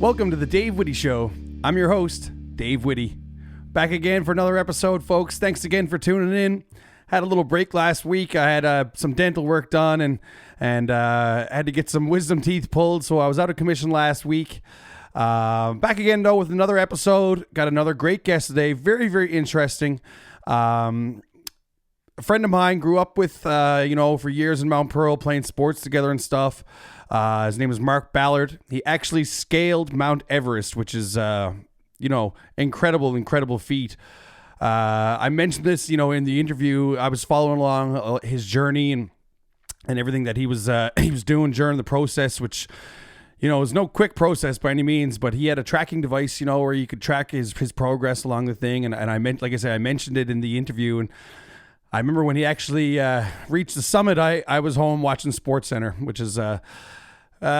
Welcome to the Dave Whitty Show. I'm your host, Dave Whitty. Back again for another episode, folks. Thanks again for tuning in. Had a little break last week. I had some dental work done and had to get some wisdom teeth pulled, so I was out of commission last week. Back again, though, with another episode. Got another great guest today. Very, very interesting. A friend of mine grew up with, for years in Mount Pearl, playing sports together and stuff. His name is Mark Ballard. He actually scaled Mount Everest, which is, incredible feat. I mentioned this, in the interview. I was following along his journey and everything that he was doing during the process, which, it was no quick process by any means, but he had a tracking device, where you could track his progress along the thing. And I meant, like I said, I mentioned it in the interview. And I remember when he actually reached the summit, I was home watching SportsCenter, which is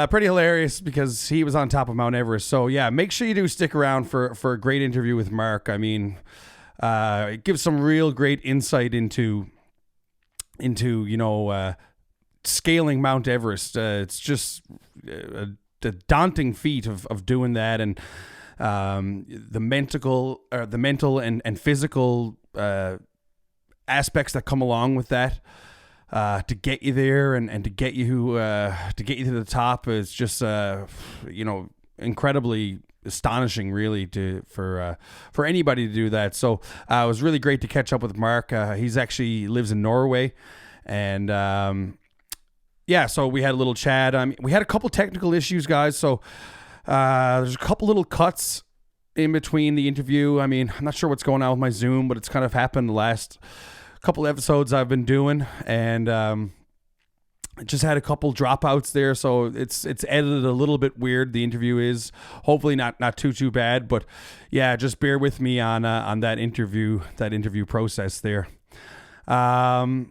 pretty hilarious because he was on top of Mount Everest. So yeah, make sure you do stick around for a great interview with Mark. I mean, it gives some real great insight into scaling Mount Everest. It's just a daunting feat of doing that, and the mental and physical aspects that come along with that. To get you there and to get you to the top is just incredibly astonishing, really, for anybody to do that. So it was really great to catch up with Mark. He's actually lives in Norway, and so we had a little chat. We had a couple technical issues, guys. So there's a couple little cuts in between the interview. I mean, I'm not sure what's going on with my Zoom, but it's kind of happened the last couple episodes I've been doing, and it just had a couple dropouts there, so it's edited a little bit weird. The interview is hopefully not too bad, but yeah, just bear with me on that interview process there. What's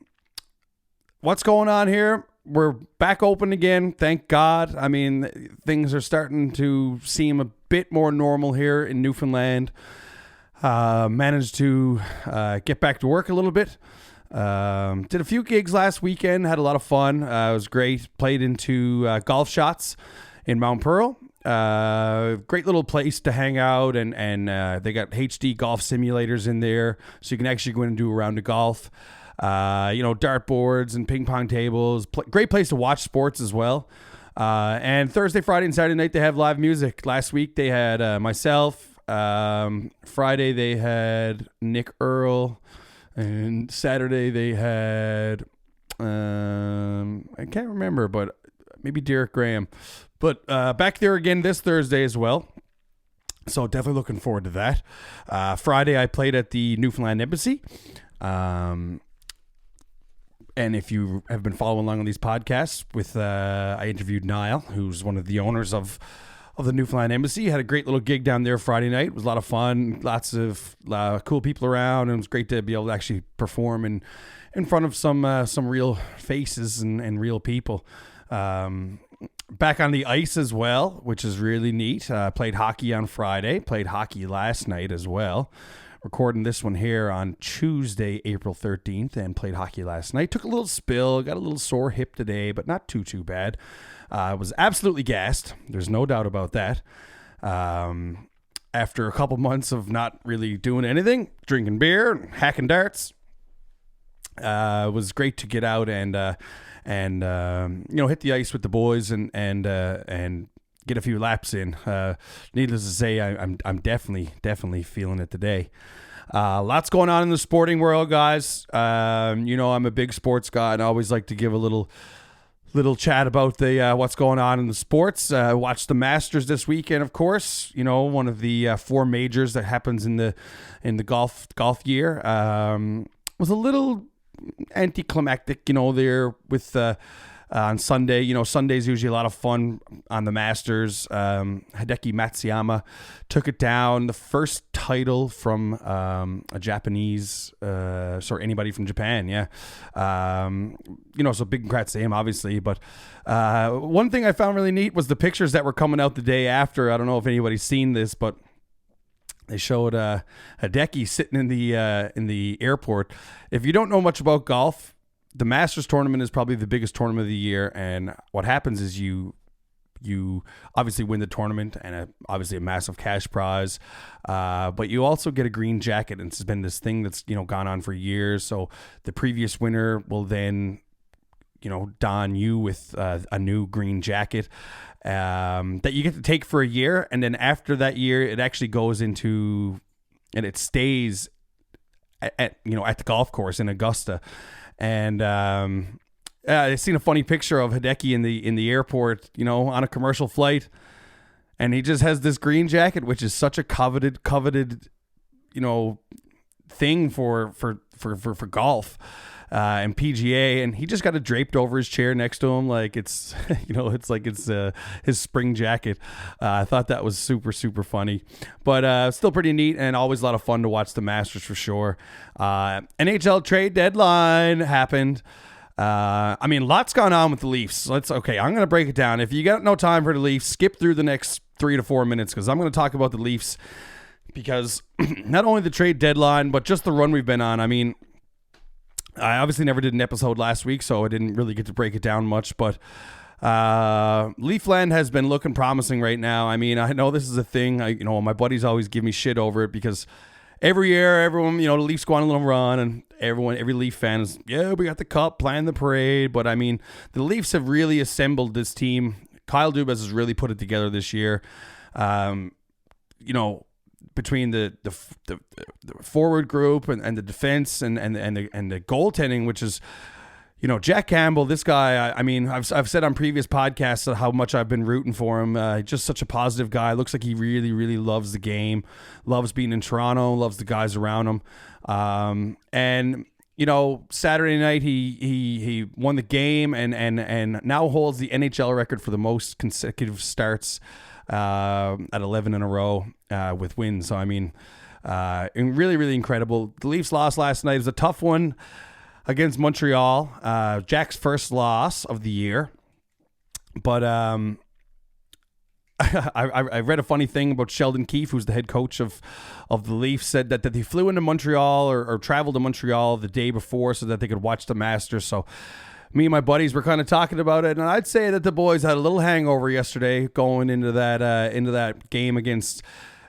going on here? We're back open again, thank God. I mean, things are starting to seem a bit more normal here in Newfoundland. Managed to get back to work a little bit. Did a few gigs last weekend. Had a lot of fun. It was great. Played into golf shots in Mount Pearl. Great little place to hang out, and they got HD golf simulators in there, so you can actually go in and do a round of golf. Dartboards and ping pong tables. Great place to watch sports as well. And Thursday, Friday, and Saturday night they have live music. Last week they had myself. Friday they had Nick Earl, and Saturday they had I can't remember, but maybe Derek Graham. But back there again this Thursday as well, so definitely looking forward to that. Friday I played at the Newfoundland Embassy, and if you have been following along on these podcasts with I interviewed Nhl, who's one of the owners of the Newfoundland Embassy. Had a great little gig down there Friday night. It was a lot of fun. Lots of cool people around. And it was great to be able to actually perform in front of some real faces and real people. Back on the ice as well, which is really neat. Played hockey on Friday. Played hockey last night as well. Recording this one here on Tuesday, April 13th, and played hockey last night. Took a little spill. Got a little sore hip today, but not too bad. I was absolutely gassed. There's no doubt about that. After a couple months of not really doing anything, drinking beer, and hacking darts, it was great to get out and hit the ice with the boys and get a few laps in. Needless to say, I'm definitely feeling it today. Lots going on in the sporting world, guys. I'm a big sports guy, and I always like to give a little chat about the what's going on in the sports. Watched the Masters this weekend, of course. One of the four majors that happens in the golf year. Was a little anticlimactic, there with on Sunday. Sunday's usually a lot of fun on the Masters. Hideki Matsuyama took it down. The first title from a Japanese, anybody from Japan, yeah. So big congrats to him, obviously. But one thing I found really neat was the pictures that were coming out the day after. I don't know if anybody's seen this, but they showed Hideki sitting in the airport. If you don't know much about golf, the Masters Tournament is probably the biggest tournament of the year, and what happens is you you obviously win the tournament and obviously a massive cash prize, but you also get a green jacket, and it's been this thing that's gone on for years. So the previous winner will then don you with a new green jacket that you get to take for a year, and then after that year, it actually goes into and it stays at the golf course in Augusta. And I seen a funny picture of Riddick in the airport, on a commercial flight, and he just has this green jacket, which is such a coveted, thing for golf and PGA, and he just got it draped over his chair next to him, like it's it's his spring jacket. I thought that was super, super funny, but still pretty neat, and always a lot of fun to watch the Masters for sure. Nhl Trade Deadline happened. Lots gone on with the Leafs. I'm going to break it down. If you got no time for the Leafs, skip through the next 3 to 4 minutes, because I'm going to talk about the Leafs, because not only the trade deadline, but just the run we've been on. I obviously never did an episode last week, so I didn't really get to break it down much, but Leafland has been looking promising right now. I know this is a thing. My buddies always give me shit over it, because every year, everyone, the Leafs go on a little run, and every Leaf fan is, we got the cup, playing the parade. But the Leafs have really assembled this team. Kyle Dubas has really put it together this year. Between the forward group and the defense and the goaltending, which is, Jack Campbell, this guy, I've said on previous podcasts how much I've been rooting for him. Just such a positive guy. Looks like he really, really loves the game, loves being in Toronto, loves the guys around him. Saturday night he won the game and now holds the NHL record for the most consecutive starts at 11 in a row with wins. So really, really incredible. The Leafs lost last night. It was a tough one against Montreal, Jack's first loss of the year. But I read a funny thing about Sheldon Keefe, who's the head coach of the Leafs, said that they flew into Montreal or traveled to Montreal the day before so that they could watch the Masters. So me and my buddies were kind of talking about it, and I'd say that the boys had a little hangover yesterday going into that game against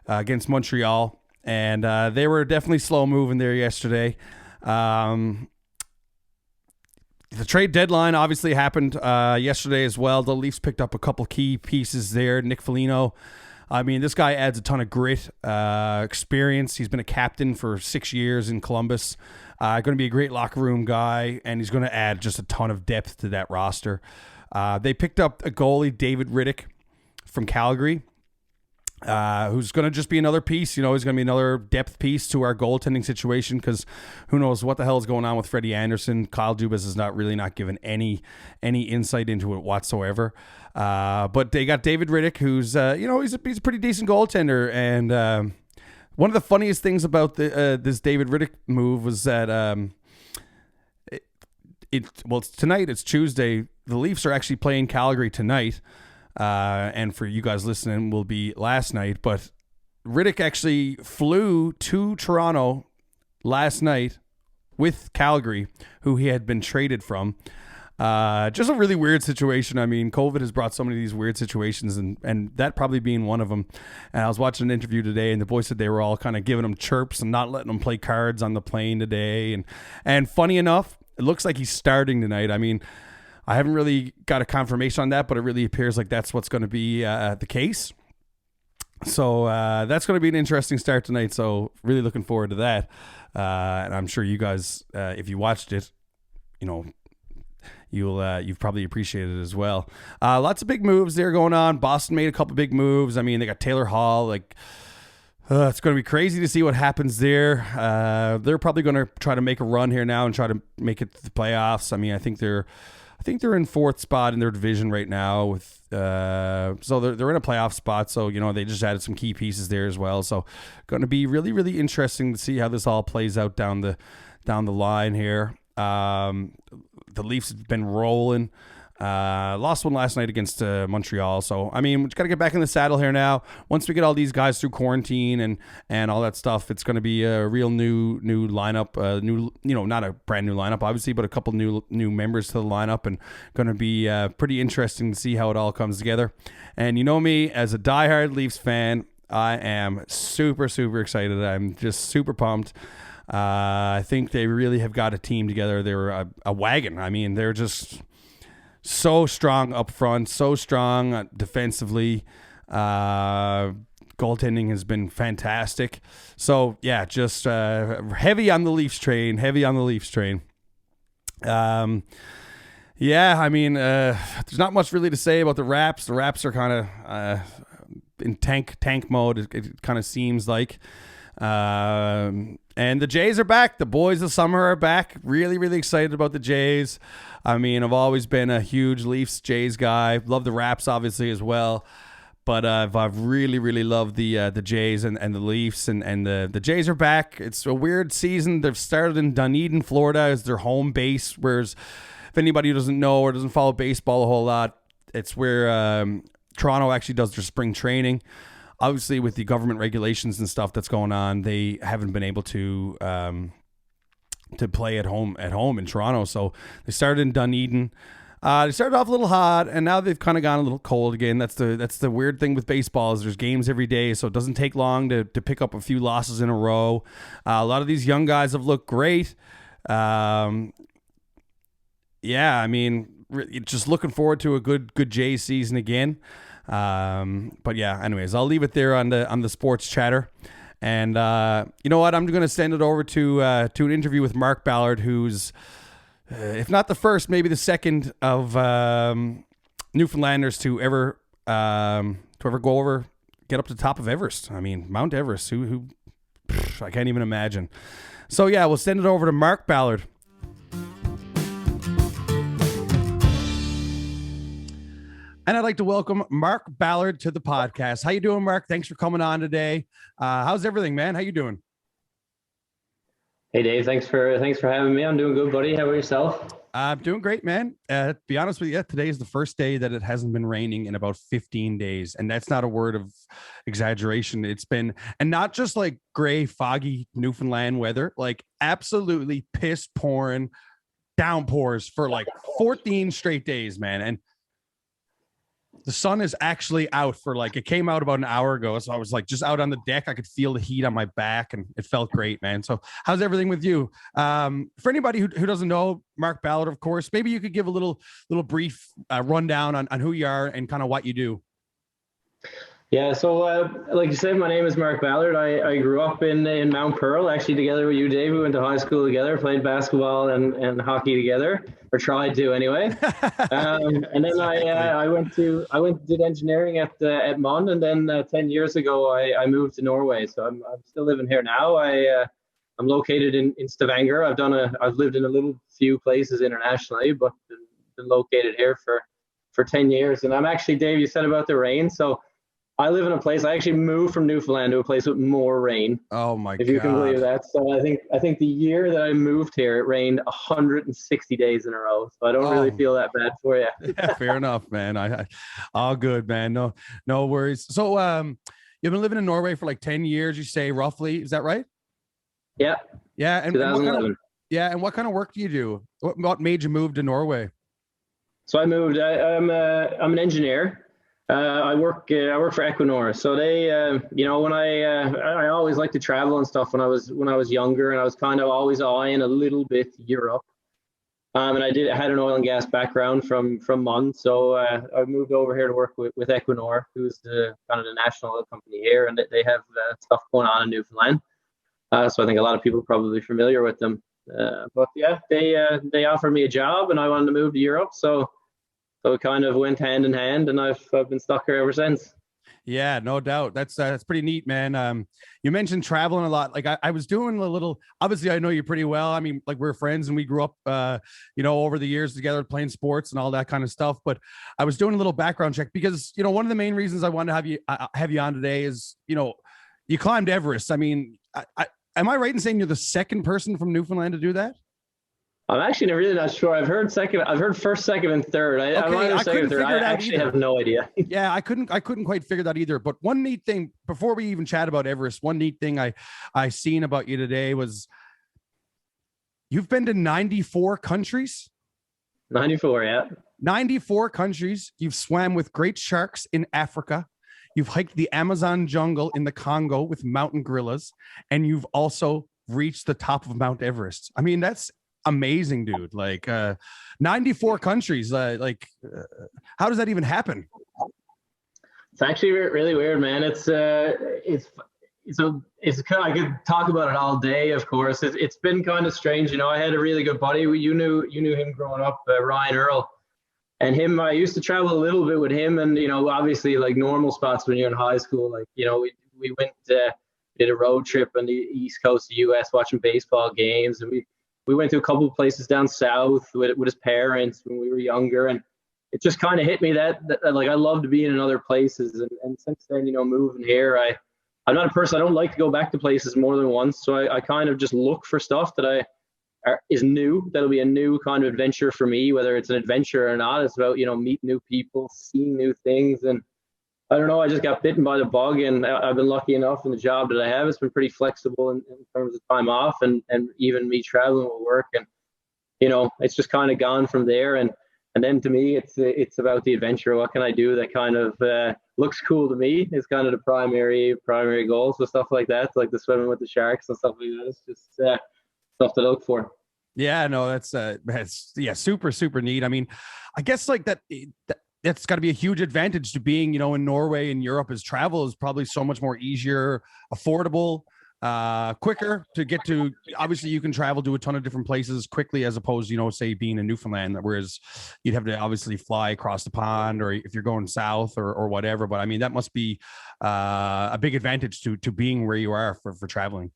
Montreal, and they were definitely slow moving there yesterday. The trade deadline obviously happened yesterday as well. The Leafs picked up a couple key pieces there. Nick Foligno, this guy adds a ton of grit, experience. He's been a captain for 6 years in Columbus. Going to be a great locker room guy, and he's going to add just a ton of depth to that roster. They picked up a goalie, David Riddick, from Calgary, who's going to just be another piece. He's going to be another depth piece to our goaltending situation, because who knows what the hell is going on with Freddie Anderson. Kyle Dubas is not given any insight into it whatsoever. But they got David Riddick, who's he's a pretty decent goaltender. And one of the funniest things about this David Riddick move was that it's tonight. It's Tuesday. The Leafs are actually playing Calgary tonight. And for you guys listening, will be last night. But Riddick actually flew to Toronto last night with Calgary, who he had been traded from. Just a really weird situation. COVID has brought so many of these weird situations, and that probably being one of them. And I was watching an interview today, and the boys said they were all kind of giving him chirps and not letting him play cards on the plane today. And funny enough, it looks like he's starting tonight. I haven't really got a confirmation on that, but it really appears like that's what's going to be the case. So that's going to be an interesting start tonight. So really looking forward to that. And I'm sure you guys, if you watched it, you've probably appreciated it as well. Lots of big moves there going on. Boston made a couple big moves. They got Taylor Hall. It's going to be crazy to see what happens there. They're probably going to try to make a run here now and try to make it to the playoffs. I think they're in fourth spot in their division right now with so they're in a playoff spot. So they just added some key pieces there as well. So going to be really, really interesting to see how this all plays out down the line here. The Leafs have been rolling. Lost one last night against Montreal. So, I mean, we just got to get back in the saddle here now. Once we get all these guys through quarantine and all that stuff, it's going to be a real new lineup. Not a brand new lineup, obviously, but a couple new members to the lineup, and going to be pretty interesting to see how it all comes together. And you know me, as a diehard Leafs fan, I am super, super excited. I'm just super pumped. I think they really have got a team together. They're a wagon. I mean, they're just so strong up front, so strong defensively. Goaltending has been fantastic. So, yeah, just heavy on the Leafs train. Yeah, I mean, there's not much really to say about the Raps. The Raps are kind of in tank mode, it kind of seems like. And the Jays are back. The boys of summer are back. Really, really excited about the Jays. I mean, I've always been a huge Leafs Jays guy. Love the Raps, obviously, as well. But I've really, really loved the Jays and the Leafs. And the Jays are back. It's a weird season. They've started in Dunedin, Florida, as their home base. Whereas, if anybody who doesn't know or doesn't follow baseball a whole lot, it's where Toronto actually does their spring training. Obviously, with the government regulations and stuff that's going on, they haven't been able to play at home in Toronto. So they started in Dunedin. They started off a little hot, and now they've kind of gone a little cold again. That's the weird thing with baseball is there's games every day, so it doesn't take long to pick up a few losses in a row. A lot of these young guys have looked great. Yeah, I mean, just looking forward to a good Jays season again. But yeah, anyways, I'll leave it there on the sports chatter. And you know what? I'm going to send it over to an interview with Mark Ballard, who's, if not the first, maybe the second of Newfoundlanders to ever get up to the top of Everest. I mean, Mount Everest. Who I can't even imagine. So yeah, we'll send it over to Mark Ballard. And I'd like to welcome Mark Ballard to the podcast. How you doing, Mark? Thanks for coming on today. How's everything, man? How you doing? Hey, Dave. Thanks for having me. I'm doing good, buddy. How about yourself? I'm doing great, man. To be honest with you, today is the first day that it hasn't been raining in about 15 days. And that's not a word of exaggeration. It's been, and not just like gray, foggy Newfoundland weather, like absolutely piss pouring downpours for like 14 straight days, man. And the sun is actually out for like, it came out about an hour ago. So I was like just out on the deck. I could feel the heat on my back and it felt great, man. So how's everything with you? For anybody who doesn't know Mark Ballard, of course, maybe you could give a little brief rundown on who you are and kind of what you do. Yeah, so like you said, my name is Mark Ballard. I grew up in Mount Pearl, actually together with you, Dave. We went to high school together, played basketball and hockey together, or tried to anyway. And then I did engineering at Mond, and then 10 years ago I moved to Norway. So I'm still living here now. I'm located in Stavanger. I've lived in a little few places internationally, but been located here for 10 years. And I'm actually, Dave, you said about the rain, so I live in a place. I actually moved from Newfoundland to a place with more rain. Oh my God! If you can believe that. So I think the year that I moved here, it rained 160 days in a row. So I don't really feel that bad for you. Yeah, fair enough, man. I all good, man. No worries. So you've been living in Norway for like 10 years, you say, roughly. Is that right? Yeah. Yeah. And 2011. What kind of work do you do? What made you move to Norway? So I moved. I'm an engineer. I work for Equinor. So they, when I always liked to travel and stuff when I was younger, and I was kind of always eyeing a little bit Europe. And I had an oil and gas background from Mond. So I moved over here to work with Equinor, who's the kind of the national oil company here, and they have stuff going on in Newfoundland. So I think a lot of people are probably familiar with them. But yeah, they offered me a job, and I wanted to move to Europe. So it kind of went hand in hand, and I've been stuck here ever since. Yeah, no doubt. That's pretty neat, man. You mentioned traveling a lot. Like I was doing a little, obviously I know you pretty well. I mean, like we're friends and we grew up, over the years together playing sports and all that kind of stuff. But I was doing a little background check because, one of the main reasons I wanted to have you on today is, you climbed Everest. I mean, am I right in saying you're the second person from Newfoundland to do that? I'm actually really not sure. I've heard second. I've heard first, second, and third. I'm Okay, either I second or couldn't third. figure I it out actually either. have no idea. Yeah, I couldn't quite figure that either. But one neat thing before we even chat about Everest, one neat thing I seen about you today was you've been to 94 countries. 94, yeah. 94 countries. You've swam with great sharks in Africa. You've hiked the Amazon jungle in the Congo with mountain gorillas, and you've also reached the top of Mount Everest. I mean, that's amazing, dude. Like 94 countries. How does that even happen? It's actually really weird, man. It's kind of, I could talk about it all day. Of course, it's been kind of strange. You know, I had a really good buddy. You knew him growing up, Ryan Earl, and him. I used to travel a little bit with him, and you know, obviously like normal spots when you're in high school. Like you know, we went did a road trip on the east coast of the U.S. watching baseball games, and we went to a couple of places down south with his parents when we were younger, and it just kind of hit me that like I loved being in other places, and since then, you know, moving here, I'm not a person. I don't like to go back to places more than once, so I kind of just look for stuff that is new. That'll be a new kind of adventure for me, whether it's an adventure or not. It's about, you know, meeting new people, seeing new things, and I don't know. I just got bitten by the bug, and I've been lucky enough in the job that I have. It's been pretty flexible in terms of time off, and even me traveling with work, and you know, it's just kind of gone from there. And then to me, it's about the adventure. What can I do that kind of looks cool to me? Is kind of the primary goal. So stuff like that, like the swimming with the sharks and stuff like that. It's just stuff to look for. Yeah, no, that's yeah, super, super neat. I mean, I guess like that's got to be a huge advantage to being, you know, in Norway and Europe, as travel is probably so much more easier, affordable, quicker to get to. Obviously you can travel to a ton of different places quickly, as opposed, you know, say being in Newfoundland, whereas you'd have to obviously fly across the pond, or if you're going south or whatever. But I mean, that must be a big advantage to being where you are for traveling.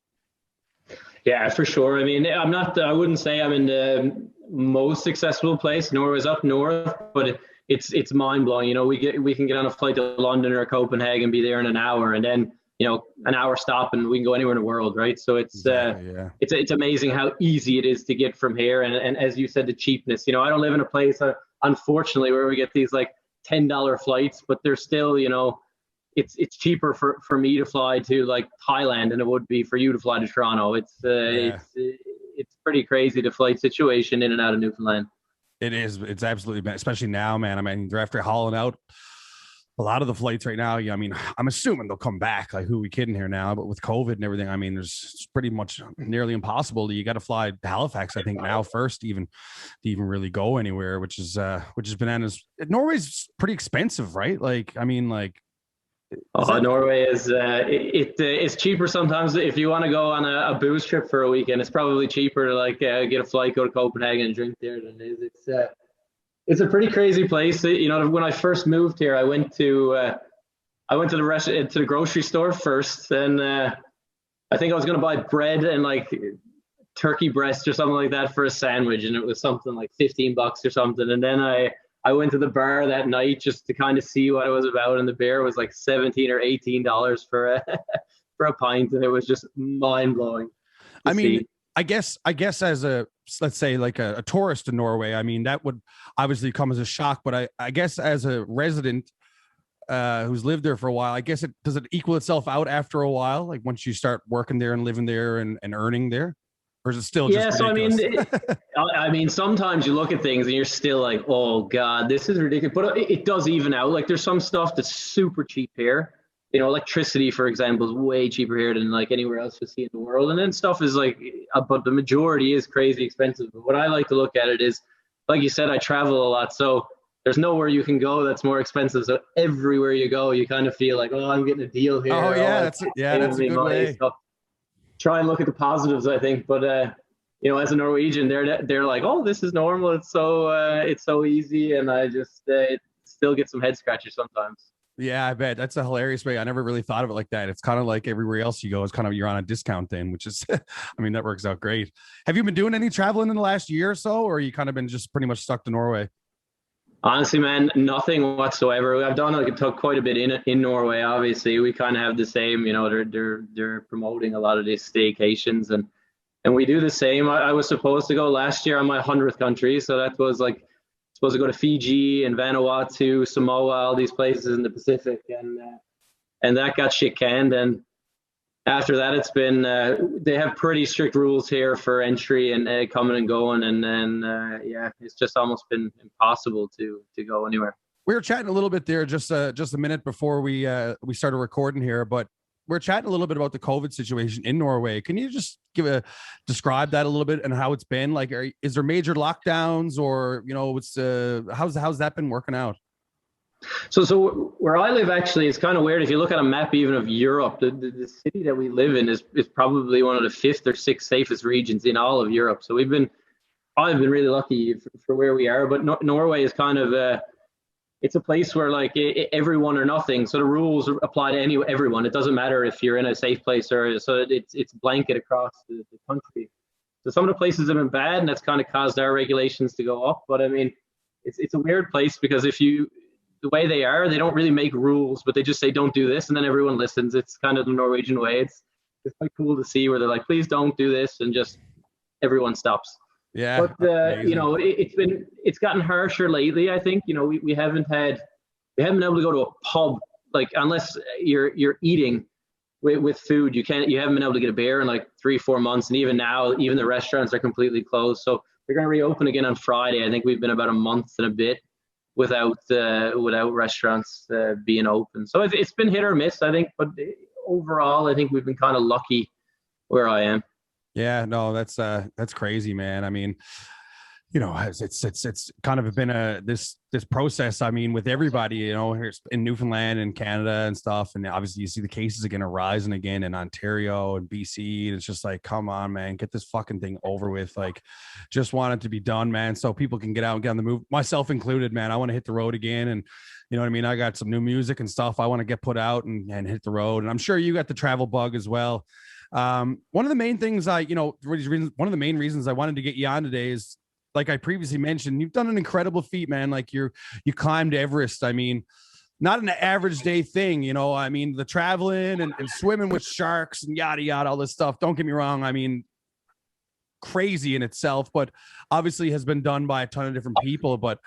Yeah, for sure. I mean, I wouldn't say I'm in the most accessible place. Norway's up north, but it's mind blowing. You know, we can get on a flight to London or Copenhagen, be there in an hour, and then, you know, an hour stop, and we can go anywhere in the world, right? So it's amazing how easy it is to get from here. And as you said, the cheapness. You know, I don't live in a place, unfortunately, where we get these like $10 flights, but they're still, you know, it's cheaper for me to fly to like Thailand than it would be for you to fly to Toronto. It's pretty crazy, the flight situation in and out of Newfoundland. It is. It's absolutely bad, especially now, man. I mean, they're after hauling out a lot of the flights right now. I mean, I'm assuming they'll come back. Like, who are we kidding here now? But with COVID and everything, I mean, it's pretty much nearly impossible. You got to fly to Halifax, I think, now first, even to even really go anywhere, which is bananas. Norway's pretty expensive, right? Like, I mean, like. Norway is it's cheaper sometimes if you want to go on a booze trip for a weekend. It's probably cheaper to like get a flight, go to Copenhagen, and drink there than it is. It's a pretty crazy place. You know, when I first moved here, I went to the grocery store first, and I think I was going to buy bread and like turkey breast or something like that for a sandwich, and it was something like $15 or something. And then I went to the bar that night just to kind of see what it was about, and the beer was like $17 or $18 for a pint, and it was just mind blowing. I mean, I guess as let's say like a tourist in Norway, I mean, that would obviously come as a shock, but I guess as a resident who's lived there for a while, I guess does it equal itself out after a while? Like once you start working there and living there and earning there? Or is it still just so ridiculous? I mean, sometimes you look at things and you're still like, oh God, this is ridiculous. But it does even out. Like there's some stuff that's super cheap here. You know, electricity, for example, is way cheaper here than like anywhere else you see in the world. And then stuff is like, but the majority is crazy expensive. But what I like to look at it is, like you said, I travel a lot. So there's nowhere you can go that's more expensive. So everywhere you go, you kind of feel like, oh, I'm getting a deal here. Oh yeah, that's a good way. So try and look at the positives, I think. But you know, as a Norwegian, they're like, oh, this is normal. It's so easy, and I just still get some head scratchers sometimes. Yeah, I bet that's a hilarious way. I never really thought of it like that. It's kind of like everywhere else you go, it's kind of you're on a discount then, which is, I mean, that works out great. Have you been doing any traveling in the last year or so, or you kind of been just pretty much stuck to Norway? Honestly, man, nothing whatsoever. I've done like quite a bit in Norway. Obviously, we kind of have the same. You know, they're promoting a lot of these staycations, and And we do the same. I was supposed to go last year on my 100th country. So that was like, supposed to go to Fiji and Vanuatu, Samoa, all these places in the Pacific. And that got shit canned. And after that, it's been, they have pretty strict rules here for entry and coming and going. And then, yeah, it's just almost been impossible to go anywhere. We were chatting a little bit there just a minute before we started recording here, but we're chatting a little bit about the COVID situation in Norway. Can you just describe that a little bit and how it's been? Like, is there major lockdowns, or how's that been working out? So where I live, actually, it's kind of weird. If you look at a map even of Europe, the city that we live in is probably one of the 5th or 6th safest regions in all of Europe. So I've been really lucky for where we are. But Norway is kind of it's a place where like everyone or nothing. So the rules apply to everyone. It doesn't matter if you're in a safe place or so. It's blanket across the country. So some of the places have been bad, and that's kind of caused our regulations to go up. But I mean, it's a weird place because the way they are, they don't really make rules, but they just say don't do this, and then everyone listens. It's kind of the Norwegian way. It's quite cool to see where they're like, please don't do this, and just everyone stops. Yeah. But it's gotten harsher lately. I think we haven't been able to go to a pub, like, unless you're eating with food. You haven't been able to get a beer in like 3-4 months, and even now, even the restaurants are completely closed. So they're going to reopen again on Friday. I think we've been about a month and a bit without restaurants being open. So it's been hit or miss, I think. But overall, I think we've been kind of lucky where I am. Yeah, no, that's crazy, man. I mean, it's kind of been this process. I mean, with everybody, here in Newfoundland and Canada and stuff, and obviously you see the cases again are rising again in Ontario and BC. And it's just like, come on, man, get this fucking thing over with. Like, just want it to be done, man, so people can get out and get on the move. Myself included, man. I want to hit the road again, and you know what I mean. I got some new music and stuff I want to get put out and hit the road. And I'm sure you got the travel bug as well. One of the main things one of the main reasons I wanted to get you on today is, like I previously mentioned, you've done an incredible feat, man. Like you climbed Everest. I mean, not an average day thing, I mean, the traveling and swimming with sharks and yada, yada, all this stuff. Don't get me wrong. I mean, crazy in itself, but obviously has been done by a ton of different people. But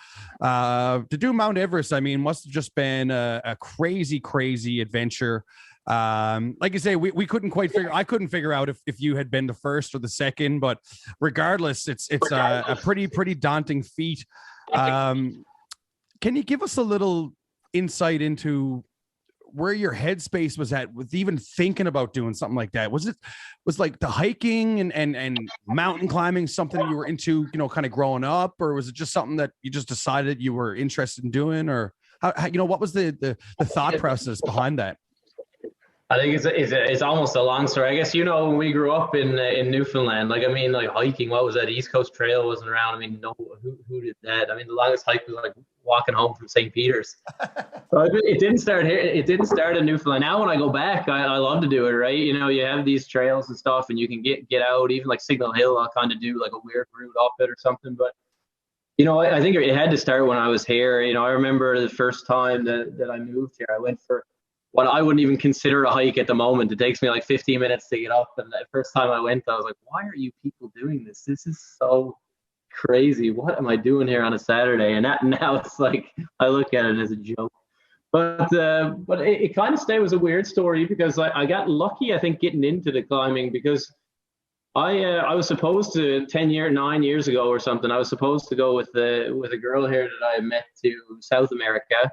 to do Mount Everest, I mean, must have just been a crazy, crazy adventure. Like you say, we couldn't I couldn't figure out if you had been the first or the second, but regardless, it's a pretty daunting feat. Can you give us a little insight into where your headspace was at with even thinking about doing something like that? Was like the hiking and mountain climbing something you were into, kind of growing up, or was it just something that you just decided you were interested in doing, or how what was the thought process behind that? I think it's almost a long story. I guess, when we grew up in Newfoundland, like, I mean, like hiking, what was that? East Coast Trail wasn't around. I mean, no, who did that? I mean, the longest hike was like walking home from St. Peter's. So it didn't start here. It didn't start in Newfoundland. Now when I go back, I love to do it, right? You have these trails and stuff, and you can get out. Even like Signal Hill, I'll kind of do like a weird route up it or something. But I think it had to start when I was here. I remember the first time that I moved here, I went for what I wouldn't even consider a hike at the moment. It takes me like 15 minutes to get up. And the first time I went, I was like, why are you people doing this? This is so crazy. What am I doing here on a Saturday? And now it's like, I look at it as a joke. But it kind of stayed was a weird story because I got lucky, I think, getting into the climbing, because I was supposed to 9 years ago or something. I was supposed to go with a girl here that I met to South America.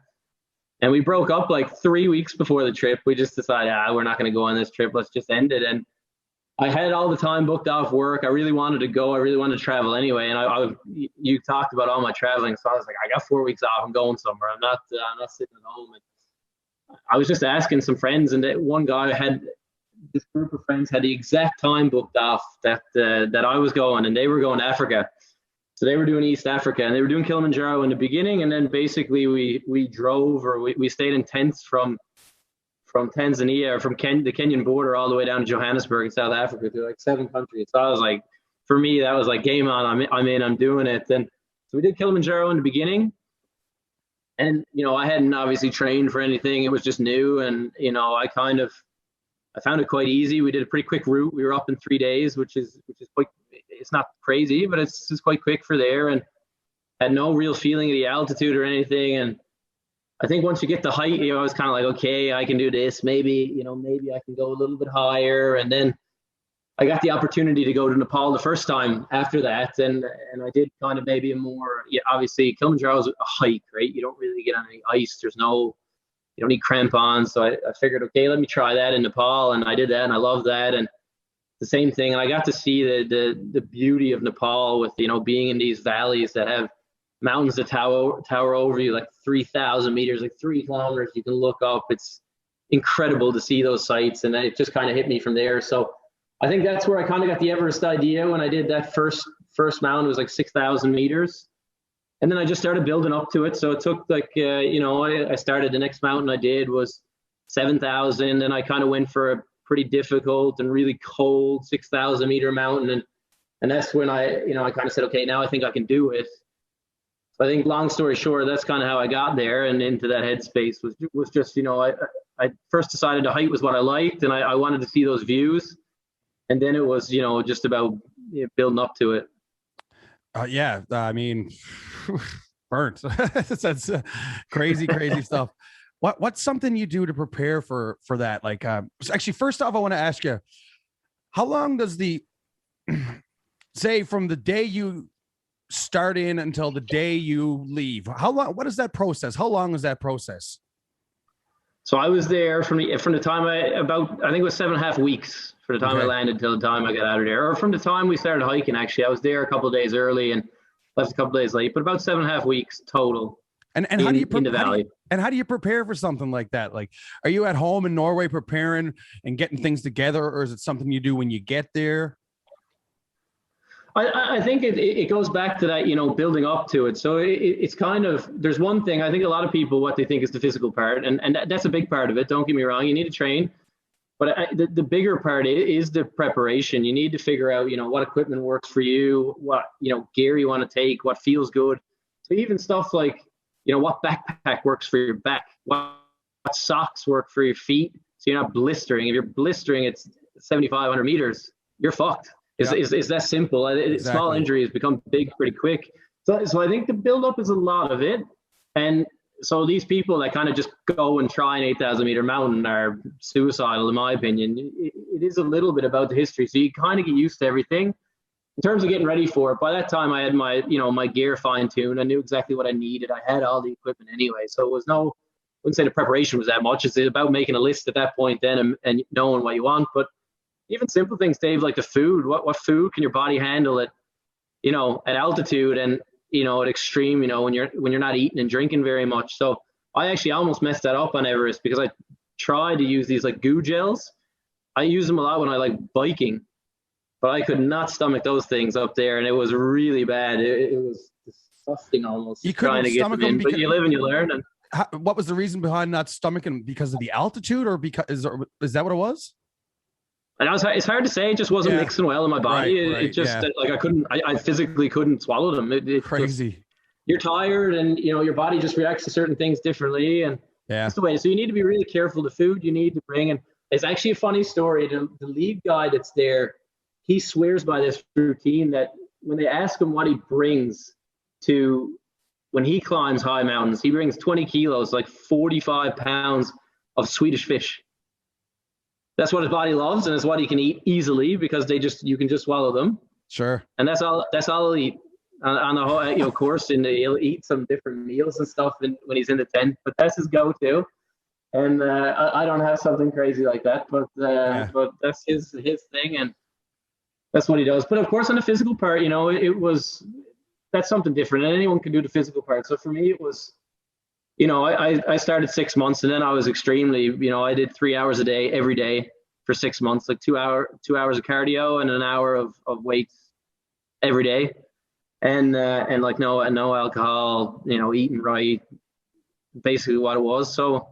And we broke up like 3 weeks before the trip. We just decided, we're not going to go on this trip. Let's just end it. And I had all the time booked off work. I really wanted to go. I really wanted to travel anyway. And you talked about all my traveling. So I was like, I got 4 weeks off. I'm going somewhere. I'm not sitting at home. And I was just asking some friends, and one guy this group of friends had the exact time booked off that I was going, and they were going to Africa. So they were doing East Africa, and they were doing Kilimanjaro in the beginning, and then basically we drove, or we stayed in tents from Tanzania, or from the Kenyan border all the way down to Johannesburg in South Africa, through like 7 countries. So I was like, for me, that was like game on. I'm doing it. And so we did Kilimanjaro in the beginning, and I hadn't obviously trained for anything. It was just new, and I kind of I found it quite easy. We did a pretty quick route. We were up in 3 days, which is quite, it's not crazy, but it's quite quick for there, and had no real feeling of the altitude or anything. And I think once you get the height, I was kind of like, okay, I can do this. Maybe I can go a little bit higher. And then I got the opportunity to go to Nepal the first time after that. And I did kind of maybe a more, obviously Kilimanjaro is a hike, right? You don't really get on any ice. You don't need crampons. So I figured, okay, let me try that in Nepal. And I did that, and I loved that. And the same thing. And I got to see the beauty of Nepal with, being in these valleys that have mountains that tower over you like 3,000 meters, like 3 kilometers. You can look up. It's incredible to see those sights. And it just kind of hit me from there. So I think that's where I kind of got the Everest idea when I did that first mountain. It was like 6,000 meters. And then I just started building up to it. So it took like, I started, the next mountain I did was 7,000. And I kind of went for a pretty difficult and really cold 6,000 meter mountain. And that's when I kind of said, okay, now I think I can do it. I think, long story short, that's kind of how I got there and into that headspace. Was just, I first decided the height was what I liked, and I wanted to see those views, and then it was, just about building up to it. Yeah, I mean, burnt. That's crazy stuff. What's something you do to prepare for that? Like, actually, first off, I want to ask you, how long does say from the day you start in until the day you leave? How long? What is that process? How long is that process? So I was there from the time I think it was 7.5 weeks from the time I landed till the time I got out of there, or from the time we started hiking. Actually, I was there a couple of days early and left a couple of days late, but about 7.5 weeks total. And how do you in the valley? How do you prepare for something like that? Like, are you at home in Norway preparing and getting things together, or is it something you do when you get there? I think it goes back to that, building up to it. So it's kind of, there's one thing, I think a lot of people, what they think is the physical part, and that's a big part of it. Don't get me wrong. You need to train, but the bigger part is the preparation. You need to figure out, what equipment works for you, what, gear you want to take, what feels good. So even stuff like, what backpack works for your back, what socks work for your feet, so you're not blistering. If you're blistering, it's 7,500 meters, you're fucked. Is that simple? Exactly. Small injuries become big pretty quick. So I think the build-up is a lot of it. And so these people that kind of just go and try an 8,000 meter mountain are suicidal, in my opinion. It is a little bit about the history. So you kind of get used to everything. In terms of getting ready for it, by that time I had my gear fine-tuned. I knew exactly what I needed. I had all the equipment anyway. So it was I wouldn't say the preparation was that much. It's about making a list at that point then and knowing what you want. But even simple things, Dave, like the food. What food can your body handle at altitude and at extreme, when you're not eating and drinking very much. So I actually almost messed that up on Everest because I tried to use these like goo gels. I use them a lot when I like biking, but I could not stomach those things up there, and it was really bad. It was disgusting almost. You couldn't stomach them, but you live and you learn. And what was the reason behind not stomaching? Because of the altitude, or because is that what it was? And it's hard to say. It just wasn't mixing well in my body. Right, it just I physically couldn't swallow them. Crazy. You're tired, and your body just reacts to certain things differently, and that's the way. So you need to be really careful. The food you need to bring, and it's actually a funny story. The lead guy that's there, he swears by this routine that when they ask him what he brings to when he climbs high mountains, he brings 20 kilos, like 45 pounds of Swedish fish. That's what his body loves, and it's what he can eat easily because you can just swallow them. Sure. And that's all he'll eat on the whole course, and he'll eat some different meals and stuff when he's in the tent. But that's his go-to. And I don't have something crazy like that, but that's his thing, and that's what he does. But of course, on the physical part, that's something different, and anyone can do the physical part. So for me, it was. I started 6 months, and then I was extremely, I did 3 hours a day, every day for 6 months, like 2 hours of cardio and an hour of weights every day. And like no alcohol, eating right, basically what it was. So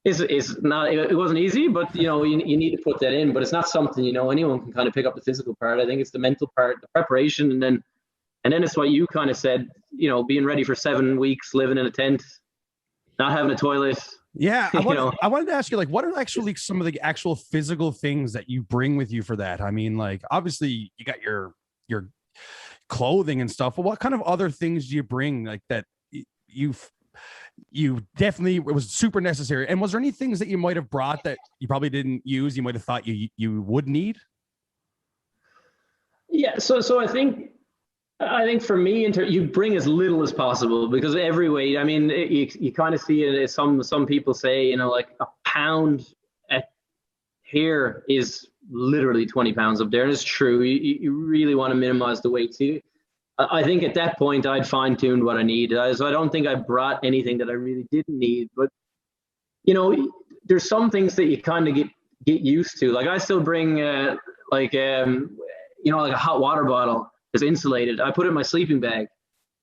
it's not, it wasn't easy, but you need to put that in, but it's not something, anyone can kind of pick up the physical part. I think it's the mental part, the preparation, and then it's what you kind of said, being ready for 7 weeks, living in a tent, not having a toilet, Yeah, you know. I wanted to ask you, like, what are actually some of the actual physical things that you bring with you for that? I mean, like, obviously you got your clothing and stuff, but what kind of other things do you bring, like, that you definitely, it was super necessary? And was there any things that you might have brought that you probably didn't use, you might have thought you would need? Yeah, so I think for me, you bring as little as possible, because every weight. I mean, you kind of see it as some people say, like a pound at here is literally 20 pounds up there, and it's true. You really want to minimize the weight. So I think at that point I'd fine tuned what I need. So I don't think I brought anything that I really didn't need. But there's some things that you kind of get used to. Like I still bring like like a hot water bottle that's insulated. I put it in my sleeping bag.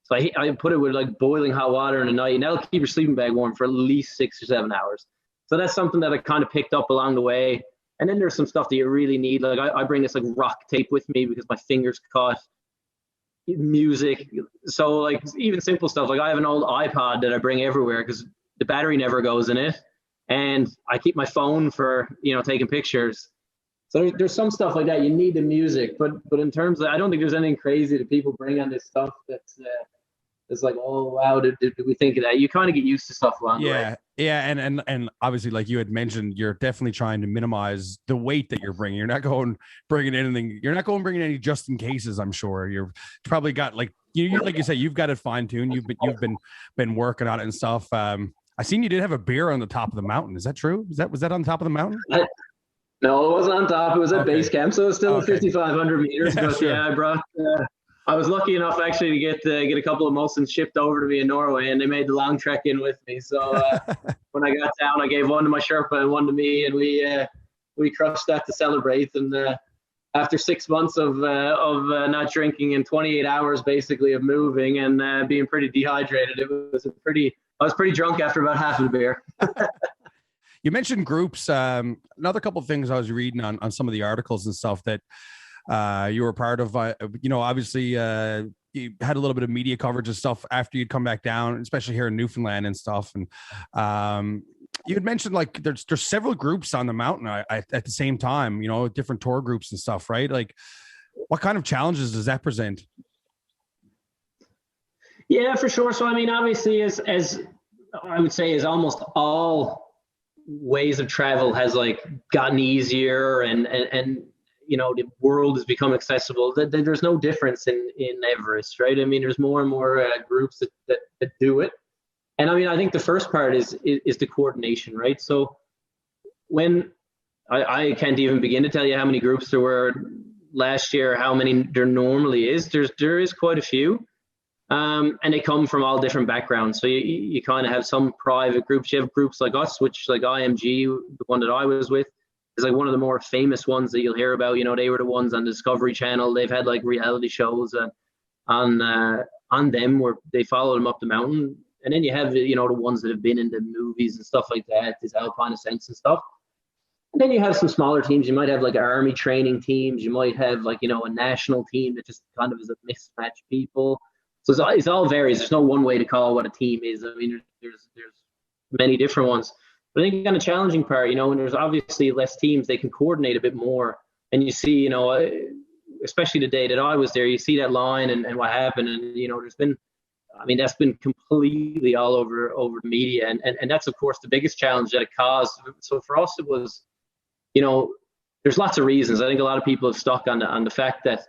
So I put it with like boiling hot water in the night, and that'll keep your sleeping bag warm for at least 6 or 7 hours. So that's something that I kind of picked up along the way. And then there's some stuff that you really need. Like I bring this like rock tape with me because my fingers caught music. So like even simple stuff. Like I have an old iPod that I bring everywhere because the battery never goes in it. And I keep my phone for, taking pictures. So there's some stuff like that. You need the music, but in terms of, I don't think there's anything crazy that people bring on this stuff that's like, oh wow, did we think of that? You kind of get used to stuff along the way. Yeah, and obviously, like you had mentioned, you're definitely trying to minimize the weight that you're bringing. You're not going bringing anything. You're not going bringing any just in cases. I'm sure you're probably got like like you say, you've got it fine tuned. You've been working on it and stuff. I seen you did have a beer on the top of the mountain. Is that true? Was that on top of the mountain? No, it wasn't on top. It was at base camp, so it's still 5,500 meters. But sure. I brought. I was lucky enough actually to get a couple of Molsons shipped over to me in Norway, and they made the long trek in with me. So when I got down, I gave one to my Sherpa and one to me, and we crushed that to celebrate. And after 6 months of not drinking and 28 hours basically of moving and being pretty dehydrated, I was pretty drunk after about half of the beer. You mentioned groups. Another couple of things I was reading on some of the articles and stuff that you were part of. Obviously, you had a little bit of media coverage and stuff after you'd come back down, especially here in Newfoundland and stuff. And you had mentioned like there's several groups on the mountain at the same time. Different tour groups and stuff, right? Like, what kind of challenges does that present? Yeah, for sure. So I mean, obviously, as I would say, as almost all ways of travel has like gotten easier and the world has become accessible, there's no difference in Everest, right? I mean, there's more and more groups that do it. And I mean, I think the first part is the coordination, right? So when I can't even begin to tell you how many groups there were last year, how many there normally is. There is quite a few. And they come from all different backgrounds. So you kind of have some private groups. You have groups like us, which like IMG, the one that I was with, is like one of the more famous ones that you'll hear about. They were the ones on the Discovery Channel. They've had like reality shows on them where they follow them up the mountain. And then you have, the ones that have been in the movies and stuff like that, these alpine ascents and stuff. And then you have some smaller teams. You might have like army training teams. You might have like, a national team that just kind of is a mismatch people. So it all varies. There's no one way to call what a team is. I mean, there's many different ones. But I think kind of challenging part, when there's obviously less teams, they can coordinate a bit more. And you see, especially the day that I was there, you see that line and what happened. And, there's been, I mean, that's been completely all over the media. And that's, of course, the biggest challenge that it caused. So for us, it was, there's lots of reasons. I think a lot of people have stuck on the fact that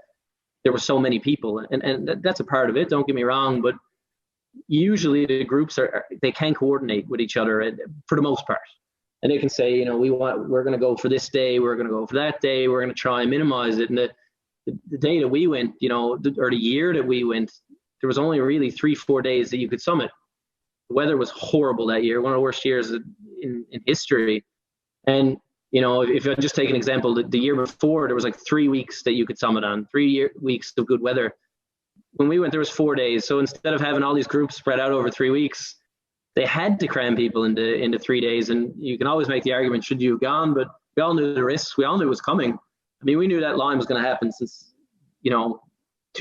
there were so many people, and that's a part of it. Don't get me wrong, but usually the groups they can coordinate with each other for the most part, and they can say, we're going to go for this day, we're going to go for that day, we're going to try and minimize it. And the day that we went, or the year that we went, there was only really 3-4 days that you could summit. The weather was horrible that year, one of the worst years in history, and if I just take an example, the year before, there was like 3 weeks that you could summit on, 3 weeks of good weather. When we went, there was 4 days. So instead of having all these groups spread out over 3 weeks, they had to cram people into 3 days. And you can always make the argument, should you have gone? But we all knew the risks. We all knew it was coming. I mean, we knew that line was going to happen since, 2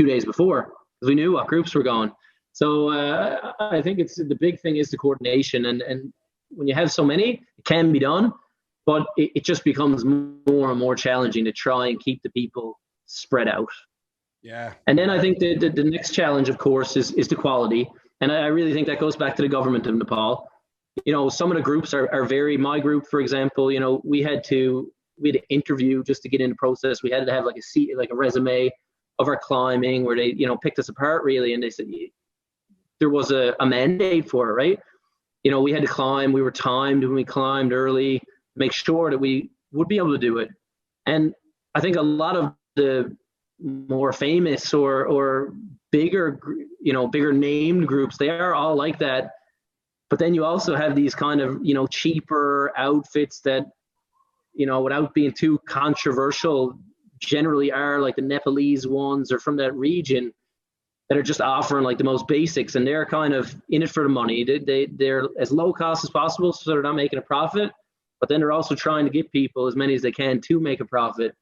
days before, because we knew what groups were going. So I think the big thing is the coordination. And when you have so many, it can be done, but it just becomes more and more challenging to try and keep the people spread out. Yeah. And then I think the next challenge, of course, is the quality. And I really think that goes back to the government of Nepal. Some of the groups are very, my group, for example, we had to interview just to get in the process. We had to have like a resume of our climbing where they, picked us apart really. And they said there was a mandate for it, right? We had to climb, we were timed when we climbed early, make sure that we would be able to do it. And I think a lot of the more famous or bigger named groups, they are all like that. But then you also have these kind of, cheaper outfits that, without being too controversial, generally are like the Nepalese ones or from that region that are just offering like the most basics, and they're kind of in it for the money. They're as low cost as possible, so they're not making a profit, but then they're also trying to get people as many as they can to make a profit.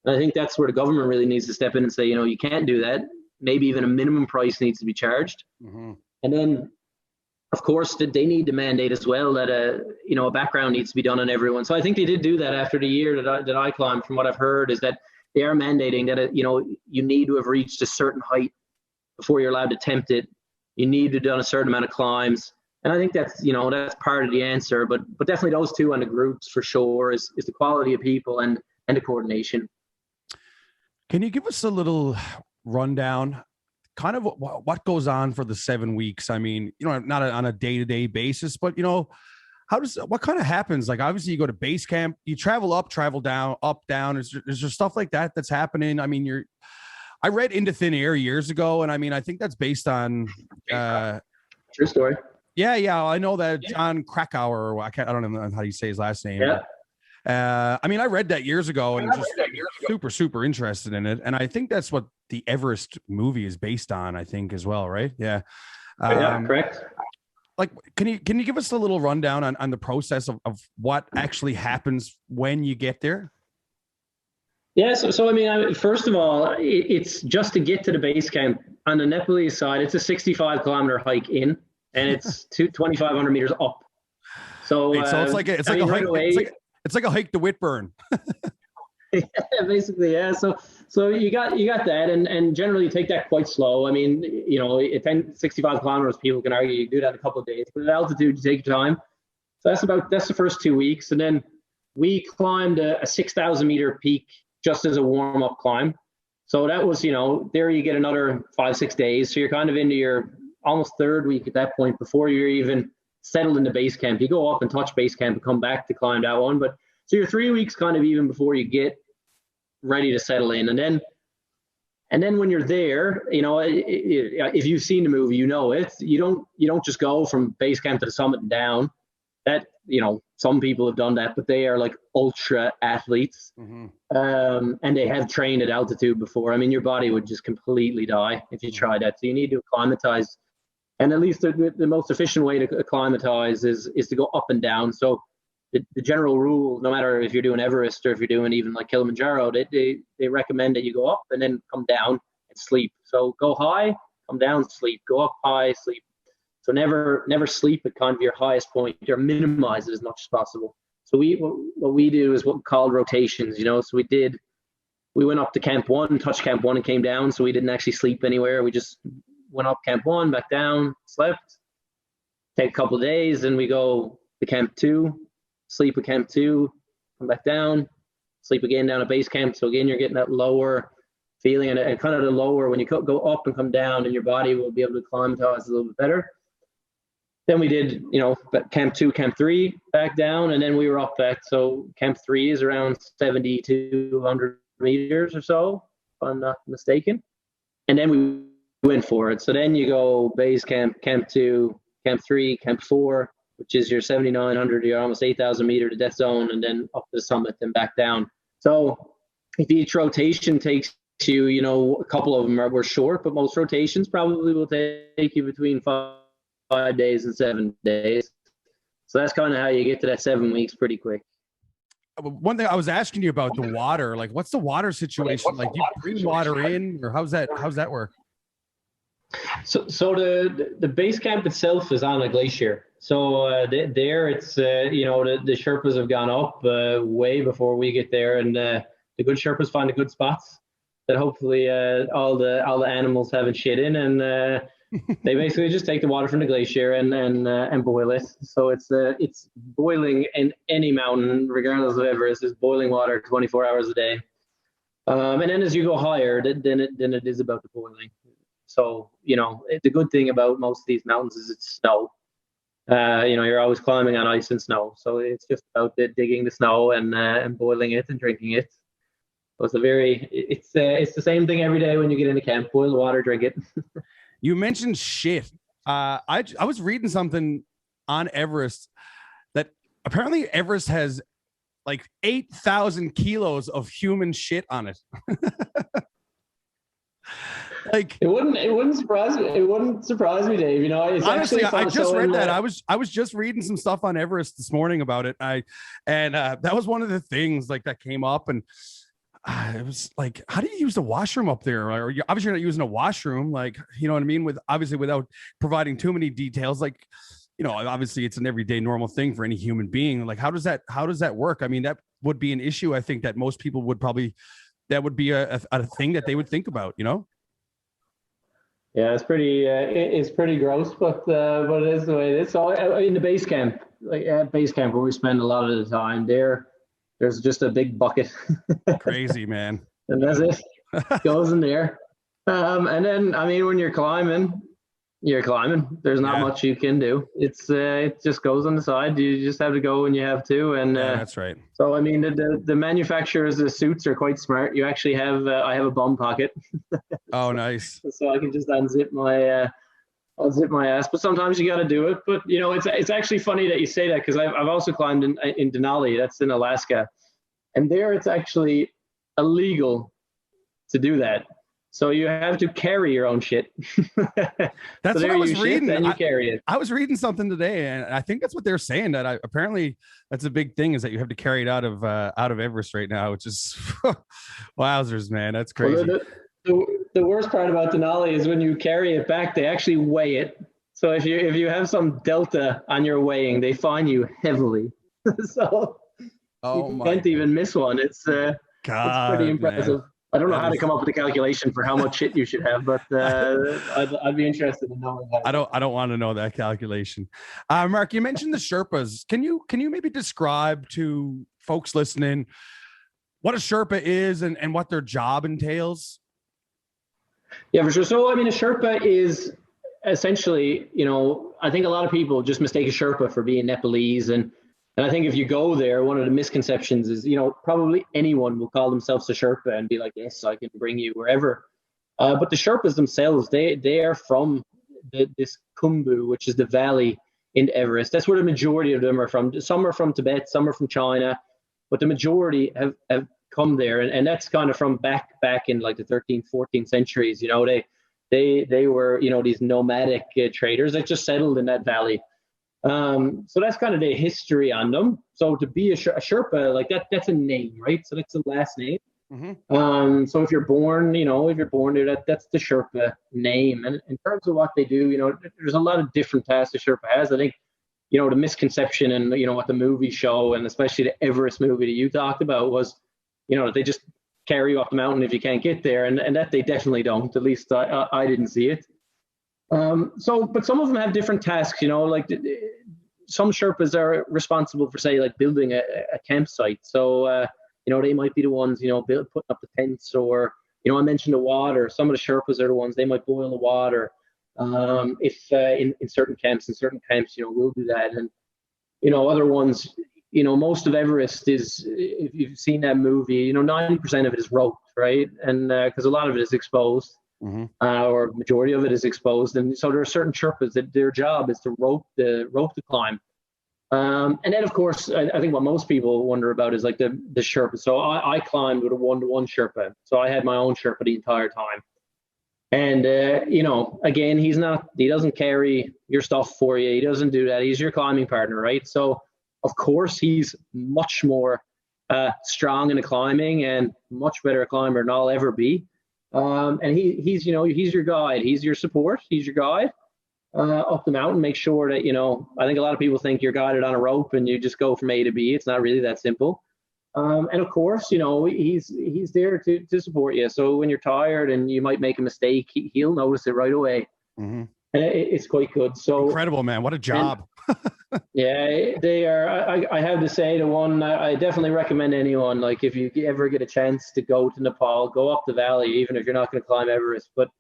And I think that's where the government really needs to step in and say, you can't do that. Maybe even a minimum price needs to be charged. Mm-hmm. And then, of course, they need to mandate as well that a background needs to be done on everyone. So I think they did do that after the year that I climbed. From what I've heard, is that they are mandating that you need to have reached a certain height before you're allowed to attempt it. You need to have done a certain amount of climbs. And I think that's that's part of the answer. But definitely those two on the groups for sure is the quality of people and the coordination. Can you give us a little rundown, kind of what goes on for the 7 weeks? I mean, not on a day-to-day basis, but what kind of happens? Like, obviously you go to base camp, you travel up, travel down, up, down. Is there stuff like that that's happening? I mean, I read Into Thin Air years ago, and I mean, I think that's based on true story. Yeah, I know that John Krakauer. I don't know how you say his last name. Yeah. I mean, I read that years ago and just super, super interested in it. And I think that's what the Everest movie is based on, I think, as well, right? Yeah. Yeah, correct. Like, can you give us a little rundown on the process of what actually happens when you get there? Yeah, so I mean, first of all, it's just to get to the base camp on the Nepalese side. It's a 65-kilometer hike in, and it's 2,500 meters up. So it's like a hike. It's like a hike to Whitburn. Yeah, basically, yeah. So you got that, and generally you take that quite slow. I mean, 65 kilometers, people can argue you can do that in a couple of days, but at altitude you take your time. So that's the first 2 weeks, and then we climbed a 6,000 meter peak just as a warm up climb. So that was, there you get another 5-6 days. So you're kind of into your almost third week at that point before you're even settled into base camp. You go up and touch base camp and come back to climb that one. But so you're 3 weeks kind of even before you get ready to settle in. And then when you're there, if you've seen the movie, it. You don't just go from base camp to the summit and down. That, some people have done that, but they are like ultra athletes. Mm-hmm. And they have trained at altitude before. I mean, your body would just completely die if you tried that. So you need to acclimatize. And at least the most efficient way to acclimatize is to go up and down. So the general rule, no matter if you're doing Everest or if you're doing even like Kilimanjaro, they recommend that you go up and then come down and sleep. So go high, come down, sleep. Go up high, sleep. So never sleep at kind of your highest point. Or minimize it as much as possible. So what we do is what we call rotations. So we went up to Camp 1, touched Camp 1 and came down. So we didn't actually sleep anywhere. We just went up Camp 1, back down, slept, take a couple of days, then we go to Camp 2, sleep at Camp 2, come back down, sleep again down at base camp. So again, you're getting that lower feeling and kind of the lower when you go up and come down, and your body will be able to acclimatize a little bit better. Then we did, Camp 2, Camp 3, back down, and then we were up back. So Camp 3 is around 7,200 meters or so, if I'm not mistaken. And then we went for it. So then you go base camp, Camp 2, Camp 3, Camp 4, which is your 7,900, you're almost 8,000 meter to death zone, and then up to the summit and back down. So if each rotation takes you, a couple of them were short, but most rotations probably will take you between 5 days and 7 days. So that's kind of how you get to that 7 weeks pretty quick. One thing I was asking you about the water, like what's the water situation? Like, do you bring water in, or how's that work? So the base camp itself is on a glacier. So there, it's the Sherpas have gone up way before we get there, and the good Sherpas find the good spots that hopefully all the animals haven't shit in, and they basically just take the water from the glacier and boil it. So it's boiling in any mountain, regardless of Everest. It's boiling water 24 hours a day. And then as you go higher, then it is about the boiling. So the good thing about most of these mountains is it's snow. You're always climbing on ice and snow, so it's just about digging the snow and boiling it and drinking it. So it's the same thing every day when you get into camp. Boil the water, drink it. You mentioned shit. I was reading something on Everest that apparently Everest has like 8,000 kilos of human shit on it. Like it wouldn't surprise me. It wouldn't surprise me, Dave. It's honestly, I just read that. I was just reading some stuff on Everest this morning about it. That was one of the things like that came up, and it was like, how do you use the washroom up there? Or you obviously not using a washroom, like, you know what I mean? Without providing too many details, like, obviously it's an everyday normal thing for any human being. Like, how does that work? I mean, that would be an issue. I think that most people would probably, that would be a thing that they would think about, Yeah, it's pretty gross, but it is the way it is. So in the base camp, like at base camp where we spend a lot of the time, there's just a big bucket. Crazy, man. And that's it. Goes in there. And then, I mean, when you're climbing. There's not much you can do. It just goes on the side. You just have to go when you have to. And that's right. So I mean, the manufacturers, the suits are quite smart. You actually have I have a bum pocket. Oh, nice. So I can just unzip my ass. But sometimes you got to do it. But it's actually funny that you say that, because I've also climbed in Denali. That's in Alaska, and there it's actually illegal to do that. So you have to carry your own shit. That's what I was reading. And you carry it. I was reading something today, and I think that's what they're saying. That apparently that's a big thing, is that you have to carry it out of Everest right now, which is wowzers, man. That's crazy. Well, the worst part about Denali is when you carry it back, they actually weigh it. So if you have some delta on your weighing, they fine you heavily. So you can't even miss one. It's pretty impressive. Man. I don't know how to come up with a calculation for how much shit you should have, but I'd be interested in knowing that. I don't want to know that calculation. Mark, you mentioned the Sherpas. Can you maybe describe to folks listening what a Sherpa is and what their job entails? Yeah, for sure. So, I mean, a Sherpa is essentially, I think a lot of people just mistake a Sherpa for being Nepalese. And I think if you go there, one of the misconceptions is, probably anyone will call themselves a Sherpa and be like, yes, I can bring you wherever. But the Sherpas themselves, they are from this Khumbu, which is the valley in Everest. That's where the majority of them are from. Some are from Tibet, some are from China, but the majority have come there. And that's kind of from back in like the 13th, 14th centuries. They were, these nomadic traders that just settled in that valley. So that's kind of the history on them. So to be a Sherpa, like that's a name, right? So that's a last name. Mm-hmm. So if you're born there, that's the Sherpa name. And in terms of what they do, there's a lot of different tasks the Sherpa has. I think, the misconception and, what the movies show, and especially the Everest movie that you talked about, was, they just carry you up the mountain if you can't get there. And that they definitely don't. At least I didn't see it. But some of them have different tasks, like some Sherpas are responsible for, say, like building a campsite. So, they might be the ones, putting up the tents, or, I mentioned the water. Some of the Sherpas are the ones, they might boil the water. If in certain camps, we'll do that. And, other ones, most of Everest is, if you've seen that movie, 90% of it is roped, right? And because a lot of it is exposed. Mm-hmm. Or majority of it is exposed, and so there are certain Sherpas that their job is to rope the climb. And then, of course, I think what most people wonder about is like the Sherpa. So I climbed with a 1-to-1 Sherpa, so I had my own Sherpa the entire time. And again, he doesn't carry your stuff for you. He doesn't do that. He's your climbing partner, right? So of course he's much more strong in the climbing and much better a climber than I'll ever be. And he's your guide. He's your support. He's your guide. up the mountain. Make sure that, I think a lot of people think you're guided on a rope and you just go from A to B. It's not really that simple. And of course, he's there to support you. So when you're tired and you might make a mistake, he'll notice it right away. Mm-hmm. And it's quite good. So incredible, man. What a job. Yeah, they are. I have to say, the one I definitely recommend anyone, like if you ever get a chance to go to Nepal, go up the valley, even if you're not going to climb Everest. But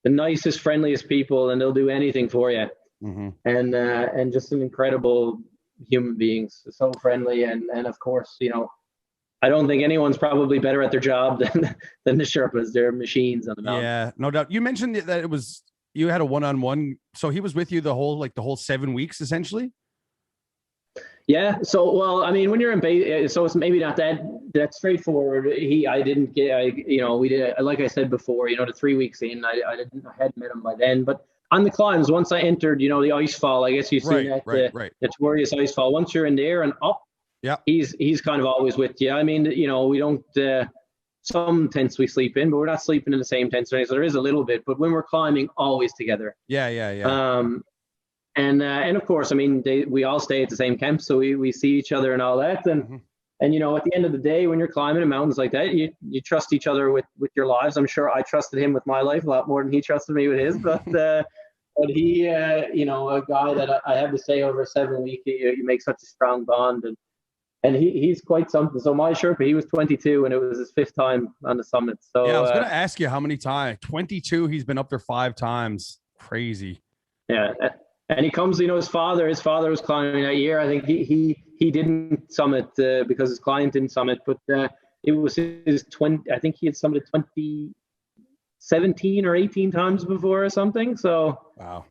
the nicest, friendliest people, and they'll do anything for you. Mm-hmm. And just some incredible human beings, so friendly, and of course, I don't think anyone's probably better at their job than the Sherpas. They're machines on the mountain. Yeah, no doubt. You mentioned that it was you had a one-on-one, so he was with you the whole 7 weeks essentially. Yeah. So, well, I mean, when you're in base, so it's maybe not that straightforward. We did, like I said before, the 3 weeks in, I hadn't met him by then, but on the climbs, once I entered, the ice fall, I guess you've seen right. The Notorious ice fall. Once you're in there and up, yeah, he's kind of always with you. I mean, we don't, some tents we sleep in, but we're not sleeping in the same tents. So there is a little bit, but when we're climbing, always together. Yeah. And of course, I mean, we all stay at the same camp, so we see each other and all that. And mm-hmm. and at the end of the day, when you're climbing in mountains like that, you trust each other with your lives. I'm sure I trusted him with my life a lot more than he trusted me with his. But he, a guy that I have to say over 7 weeks, you make such a strong bond, and he's quite something. So my Sherpa, he was 22, and it was his 5th time on the summit. So yeah, I was going to ask you how many times. 22. He's been up there 5 times. Crazy. Yeah. And he comes, his father was climbing that year. I think he didn't summit because his client didn't summit, but it was his 20. I think he had summited 17 or 18 times before or something. So wow,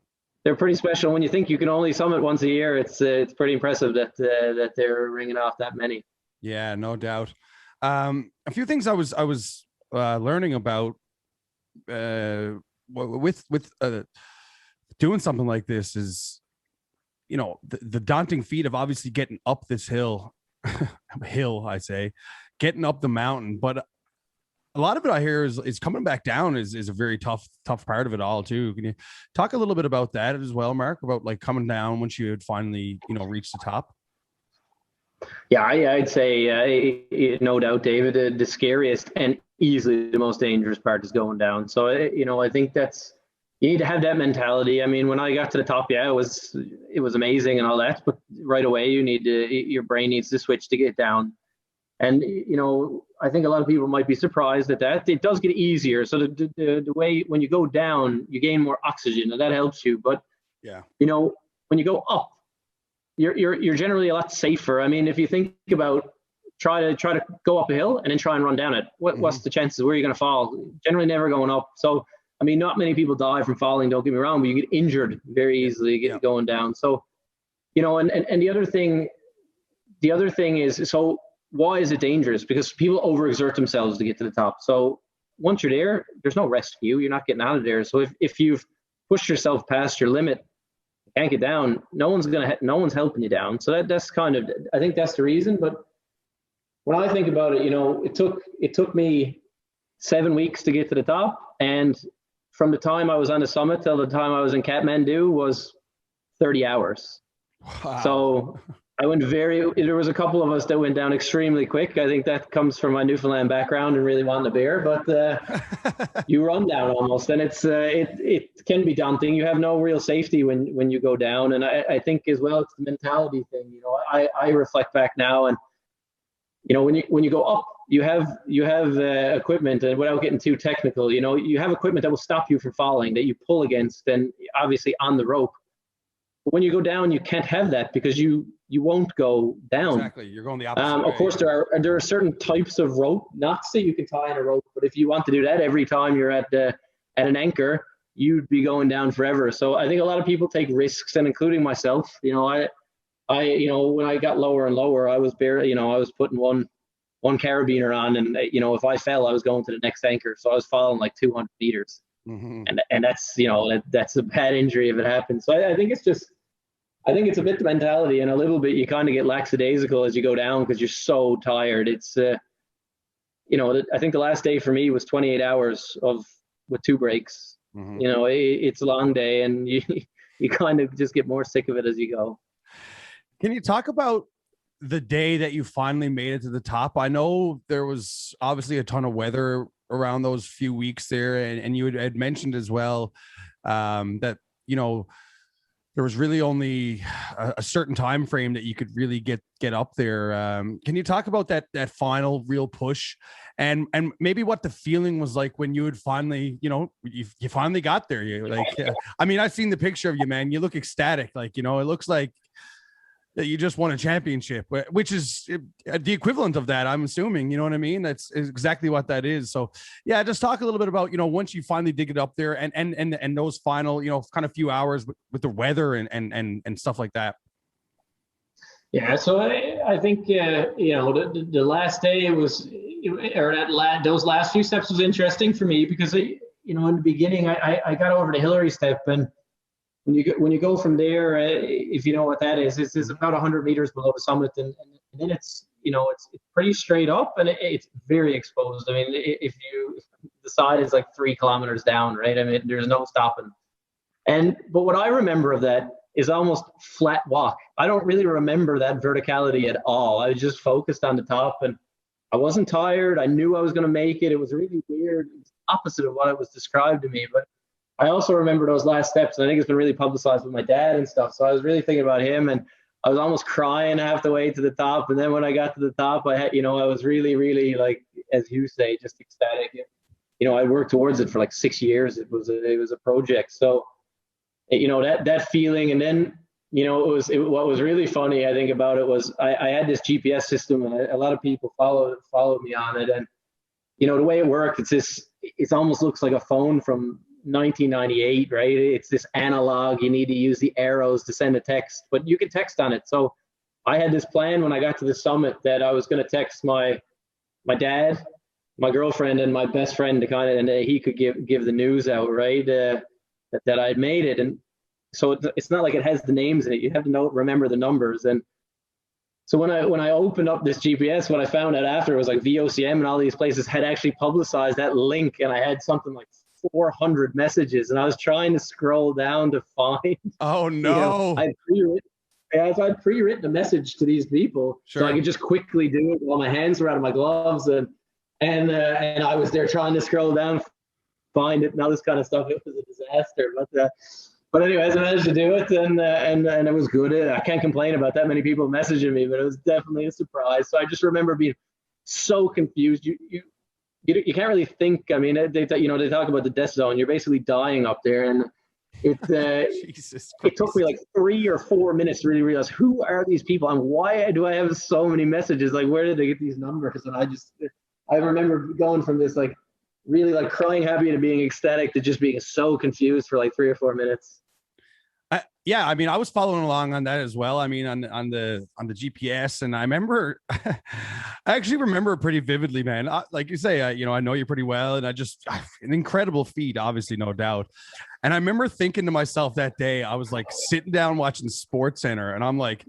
they're pretty special. When you think you can only summit once a year, it's pretty impressive that they're ringing off that many. Yeah, no doubt. A few things I was learning about with doing something like this is, the daunting feat of obviously getting up this hill, getting up the mountain. But a lot of it I hear is coming back down is a very tough part of it all too. Can you talk a little bit about that as well, Mark, about like coming down once you had finally, reached the top? Yeah, I'd say, no doubt, David, the scariest and easily the most dangerous part is going down. So, I think you need to have that mentality. I mean, when I got to the top, yeah, it was amazing and all that, but right away your brain needs to switch to get down. And, I think a lot of people might be surprised at that. It does get easier. So the way, when you go down, you gain more oxygen and that helps you. But, yeah, when you go up, you're generally a lot safer. I mean, if you think about try to go up a hill and then try and run down it, what's the chances? Where are you going to fall? Generally never going up. So, I mean, not many people die from falling, don't get me wrong, but you get injured very easily going down. So, and the other thing is, so why is it dangerous? Because people overexert themselves to get to the top. So once you're there, there's no rescue. You're not getting out of there. So if you've pushed yourself past your limit, you can't get down, no one's helping you down. So that's kind of, I think that's the reason. But when I think about it, it took me 7 weeks to get to the top, and from the time I was on the summit till the time I was in Kathmandu was 30 hours. Wow. So I went there was a couple of us that went down extremely quick. I think that comes from my Newfoundland background and really wanting a bear, but you run down almost, and it can be daunting. You have no real safety when you go down. And I think as well, it's the mentality thing. I reflect back now, and when you go up, you have equipment, and without getting too technical, you have equipment that will stop you from falling, that you pull against, and obviously on the rope. But when you go down, you can't have that because you won't go down. Exactly, you're going the opposite way. Of course, there are certain types of rope knots that you can tie in a rope, but if you want to do that every time you're at an anchor, you'd be going down forever. So I think a lot of people take risks, and including myself. I when I got lower and lower, I was barely, I was putting one carabiner on, and if I fell, I was going to the next anchor. So I was falling like 200 meters, and that's that's a bad injury if it happens. So I think it's a bit the mentality, and a little bit you kind of get lackadaisical as you go down because you're so tired. It's I think the last day for me was 28 hours with 2 breaks. It's a long day, and you kind of just get more sick of it as you go. Can you talk about the day that you finally made it to the top? I know there was obviously a ton of weather around those few weeks there, and you had mentioned as well that, you know, there was really only a certain time frame that you could really get up there. Can you talk about that final real push, and maybe what the feeling was like when you had finally, you know, you finally got there? You like, I mean, I've seen the picture of you, man. You look ecstatic. Like, you know, it looks like that you just won a championship, which is the equivalent of that, I'm assuming. You know what I mean? That's exactly what that is. So yeah, just talk a little bit about, you know, once you finally dig it up there, and those final, you know, kind of few hours with the weather and stuff like that. Yeah, so I think you know, the last day was, or those last few steps was interesting for me because you know, in the beginning I got over the Hillary step, and when you go from there, if you know what that is, it's about 100 meters below the summit, and then it's, you know, it's pretty straight up, and it's very exposed. I mean, if the side is like 3 kilometers down, right? I mean, there's no stopping. But what I remember of that is almost flat walk. I don't really remember that verticality at all. I was just focused on the top, and I wasn't tired. I knew I was going to make it. It was really weird. It was opposite of what it was described to me, but I also remember those last steps, and I think it's been really publicized with my dad and stuff. So I was really thinking about him, and I was almost crying half the way to the top. And then when I got to the top, I had, you know, I was really, really, like, as you say, just ecstatic. You know, I worked towards it for like 6 years. It was a project. So, you know, that feeling. And then, you know, what was really funny, I think, about it was I had this GPS system, and a lot of people followed me on it. And, you know, the way it worked, it almost looks like a phone from 1998, right? It's this analog. You need to use the arrows to send a text, but you can text on it. So I had this plan when I got to the summit that I was going to text my dad, my girlfriend, and my best friend to kind of, and he could give the news out, right? That I'd made it. And so it's not like it has the names in it. You have to remember the numbers. And so when I opened up this GPS, what I found out after was like VOCM and all these places had actually publicized that link, and I had something like 400 messages, and I was trying to scroll down to find. Oh no! You know, I'd pre-written a message to these people, sure, so I could just quickly do it while my hands were out of my gloves, and I was there trying to scroll down, find it, and all this kind of stuff. It was a disaster, but anyways, I managed to do it, and it was good. I can't complain about that many people messaging me, but it was definitely a surprise. So I just remember being so confused. You can't really think. I mean, they talk about the death zone. You're basically dying up there, and it took me like 3 or 4 minutes to really realize who are these people and why do I have so many messages? Like, where did they get these numbers? And I remember going from this like really like crying happy to being ecstatic to just being so confused for like 3 or 4 minutes. Yeah, I mean, I was following along on that as well. I mean, on the GPS, and I remember, I actually remember it pretty vividly, man. Like you say, you know, I know you pretty well, and an incredible feat, obviously, no doubt. And I remember thinking to myself that day, I was like sitting down watching Sports Center, and I'm like,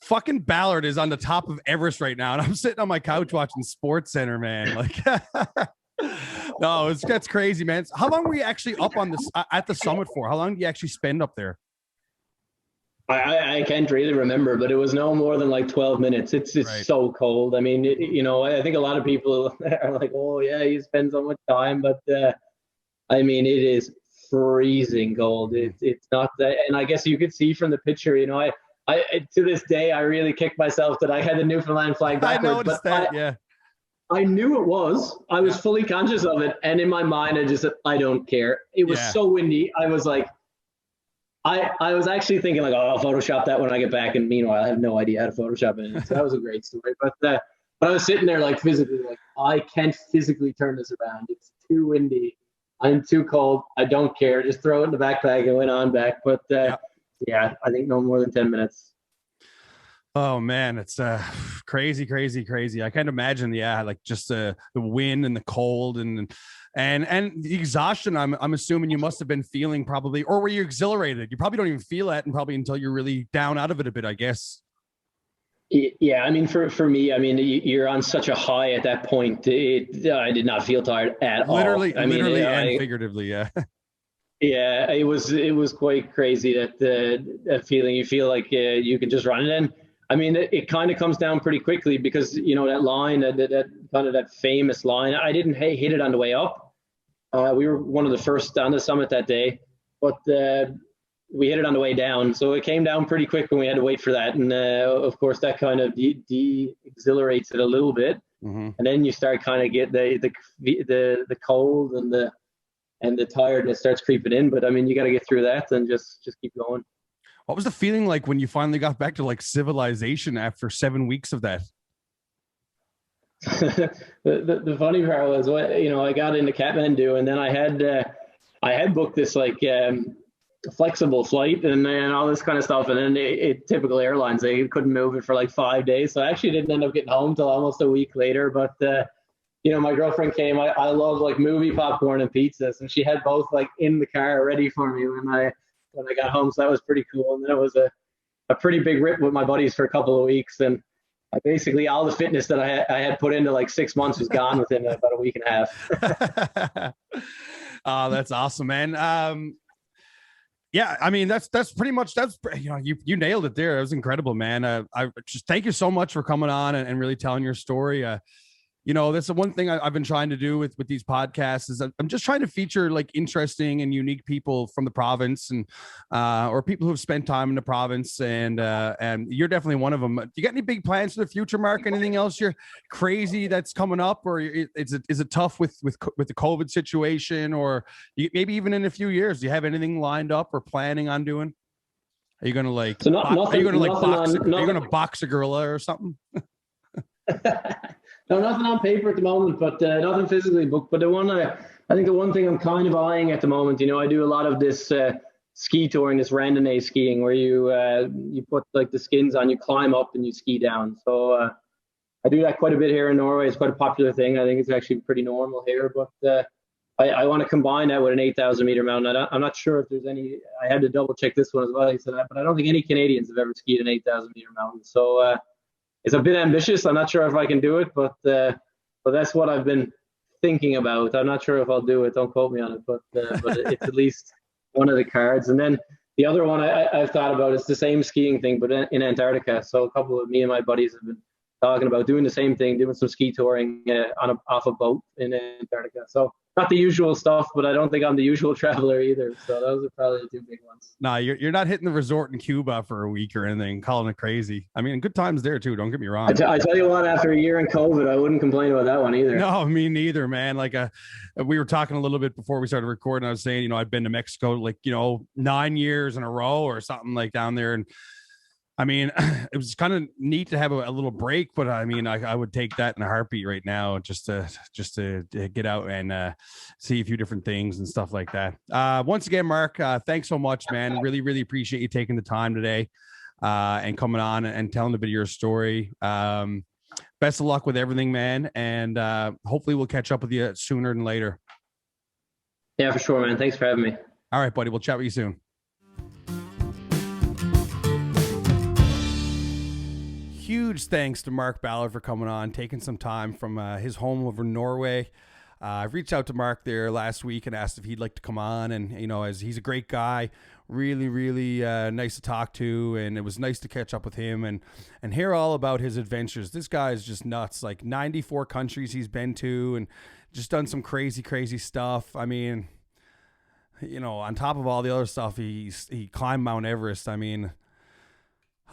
fucking Ballard is on the top of Everest right now, and I'm sitting on my couch watching Sports Center, man. Like, no, that's crazy, man. How long were you actually up on this at the summit for? How long did you actually spend up there? I can't really remember, but it was no more than like 12 minutes. It's right. So cold. I mean, you know, I think a lot of people are like, oh yeah, you spend so much time, but I mean, it is freezing cold. It's not that, and I guess you could see from the picture, you know, I to this day, I really kicked myself that I had the Newfoundland flag backwards. I noticed that, yeah. I knew it was. I was fully conscious of it, and in my mind, I just said, I don't care. It was so windy. I was like, I was actually thinking like, oh, I'll Photoshop that when I get back. And meanwhile, I have no idea how to Photoshop it. So that was a great story. But I was sitting there like physically, like I can't physically turn this around. It's too windy. I'm too cold. I don't care. Just throw it in the backpack and went on back. But yeah, I think no more than 10 minutes. Oh man, it's crazy. I can't imagine. Yeah, like just the wind and the cold and the exhaustion. I'm assuming you must have been feeling probably, or were you exhilarated? You probably don't even feel that, and probably until you're really down out of it a bit, I guess. Yeah, I mean, for me, I mean, you're on such a high at that point. I did not feel tired at all. Literally and figuratively, yeah. Yeah, it was quite crazy that feeling. You feel like you can just run it in. I mean, it kind of comes down pretty quickly because that line, that kind of that famous line. I didn't hit it on the way up. We were one of the first on the summit that day, but we hit it on the way down. So it came down pretty quick, and we had to wait for that. And of course, that kind of exhilarates it a little bit. Mm-hmm. And then you start kind of get the cold and the tiredness starts creeping in. But I mean, you got to get through that and just keep going. What was the feeling like when you finally got back to like civilization after 7 weeks of that? The funny part was, I got into Kathmandu, and then I had booked this like flexible flight and all this kind of stuff, and then typical airlines, they couldn't move it for like 5 days, so I actually didn't end up getting home till almost a week later. But my girlfriend came. I love like movie popcorn and pizzas, and she had both like in the car ready for me when I got home. So that was pretty cool. And then it was a pretty big rip with my buddies for a couple of weeks, and basically all the fitness that I had put into like 6 months was gone within about a week and a half. Oh, that's awesome, man. Yeah, I mean, that's pretty much, you nailed it there. It was incredible, man. I just thank you so much for coming on and really telling your story. That's the one thing I've been trying to do with these podcasts is I'm just trying to feature like interesting and unique people from the province and or people who've spent time in the province, and you're definitely one of them. Do you got any big plans for the future, Mark? Anything else you're crazy that's coming up, or is it tough with the COVID situation, or maybe even in a few years? Do you have anything lined up or planning on doing? Are you gonna like? Are you gonna box a gorilla or something? No, nothing on paper at the moment, but nothing physically booked. But I think the one thing I'm kind of eyeing at the moment, I do a lot of this ski touring, this randonnée skiing, where you put like the skins on, you climb up and you ski down. So I do that quite a bit here in Norway. It's quite a popular thing. I think it's actually pretty normal here. But I want to combine that with an 8,000 meter mountain. I'm not sure if there's any. I had to double check this one as well. But I don't think any Canadians have ever skied an 8,000 meter mountain. So it's a bit ambitious. I'm not sure if I can do it, but that's what I've been thinking about. I'm not sure if I'll do it. Don't quote me on it, but it's at least one of the cards. And then the other one I've thought about is the same skiing thing, but in Antarctica. So a couple of me and my buddies have been talking about doing the same thing, doing some ski touring off a boat in Antarctica. So not the usual stuff, but I don't think I'm the usual traveler either. So those are probably the two big ones. No, you're not hitting the resort in Cuba for a week or anything, calling it crazy. I mean, good times there too. Don't get me wrong. I tell you what, after a year in COVID, I wouldn't complain about that one either. No, me neither, man. Like we were talking a little bit before we started recording. I was saying, I've been to Mexico like 9 years in a row or something like down there, and I mean, it was kind of neat to have a little break, but I mean, I would take that in a heartbeat right now, just to get out and see a few different things and stuff like that. Once again, Mark, thanks so much, man. Really, really appreciate you taking the time today and coming on and telling a bit of your story. Best of luck with everything, man, and hopefully we'll catch up with you sooner than later. Yeah, for sure, man. Thanks for having me. All right, buddy. We'll chat with you soon. Huge thanks to Mark Ballard for coming on, taking some time from his home over in Norway. I reached out to Mark there last week and asked if he'd like to come on. And, as he's a great guy, really, really nice to talk to. And it was nice to catch up with him and hear all about his adventures. This guy is just nuts, like 94 countries he's been to and just done some crazy, crazy stuff. I mean, on top of all the other stuff, he climbed Mount Everest. I mean,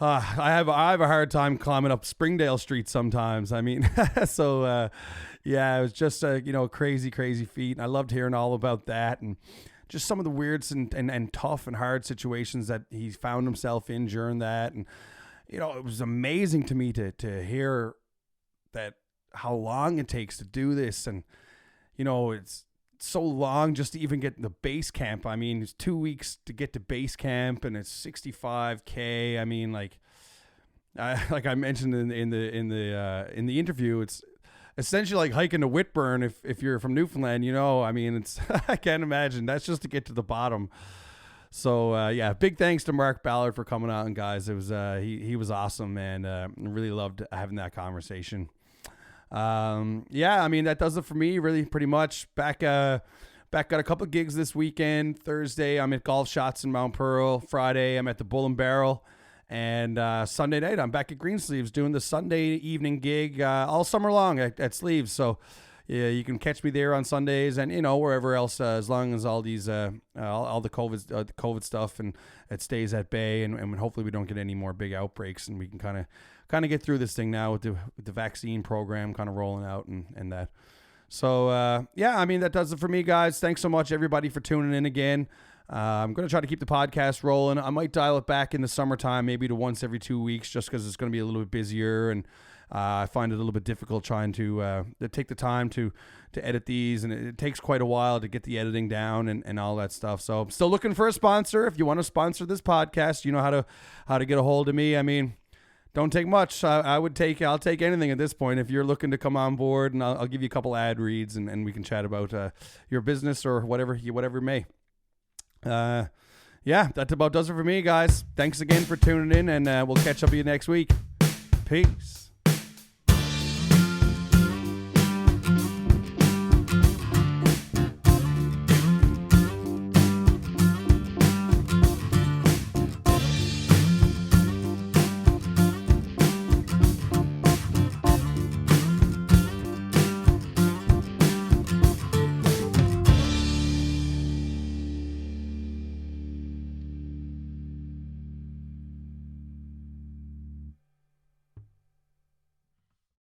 I have a hard time climbing up Springdale Street sometimes. I mean, so yeah, it was just a crazy, crazy feat. And I loved hearing all about that and just some of the weird and tough and hard situations that he found himself in during that. And it was amazing to me to hear that how long it takes to do this, and it's so long just to even get in the base camp. I mean, it's 2 weeks to get to base camp, and it's 65K. I mean, like I mentioned in the interview, it's essentially like hiking to Whitburn if you're from Newfoundland. I mean, it's I can't imagine. That's just to get to the bottom. So yeah, big thanks to Mark Ballard for coming on, guys. It was he was awesome, and really loved having that conversation. Yeah, I mean, that does it for me, really, pretty much. Back got a couple of gigs this weekend. Thursday, I'm at Golf Shots in Mount Pearl. Friday, I'm at the Bull and Barrel. And Sunday night, I'm back at Greensleeves doing the Sunday evening gig all summer long at Sleeves. So, yeah, you can catch me there on Sundays and, wherever else, as long as all these, all the COVID stuff and it stays at bay and hopefully we don't get any more big outbreaks and we can kind of get through this thing now with the vaccine program kind of rolling out and that. So, that does it for me, guys. Thanks so much, everybody, for tuning in again. I'm going to try to keep the podcast rolling. I might dial it back in the summertime, maybe to once every 2 weeks, just because it's going to be a little bit busier and I find it a little bit difficult trying to take the time to edit these, and it takes quite a while to get the editing down and all that stuff. So I'm still looking for a sponsor. If you want to sponsor this podcast, you know how to get a hold of me. I mean, don't take much. I'll take anything at this point. If you're looking to come on board, and I'll give you a couple ad reads, and we can chat about your business or whatever may. That about does it for me, guys. Thanks again for tuning in, and we'll catch up with you next week. Peace.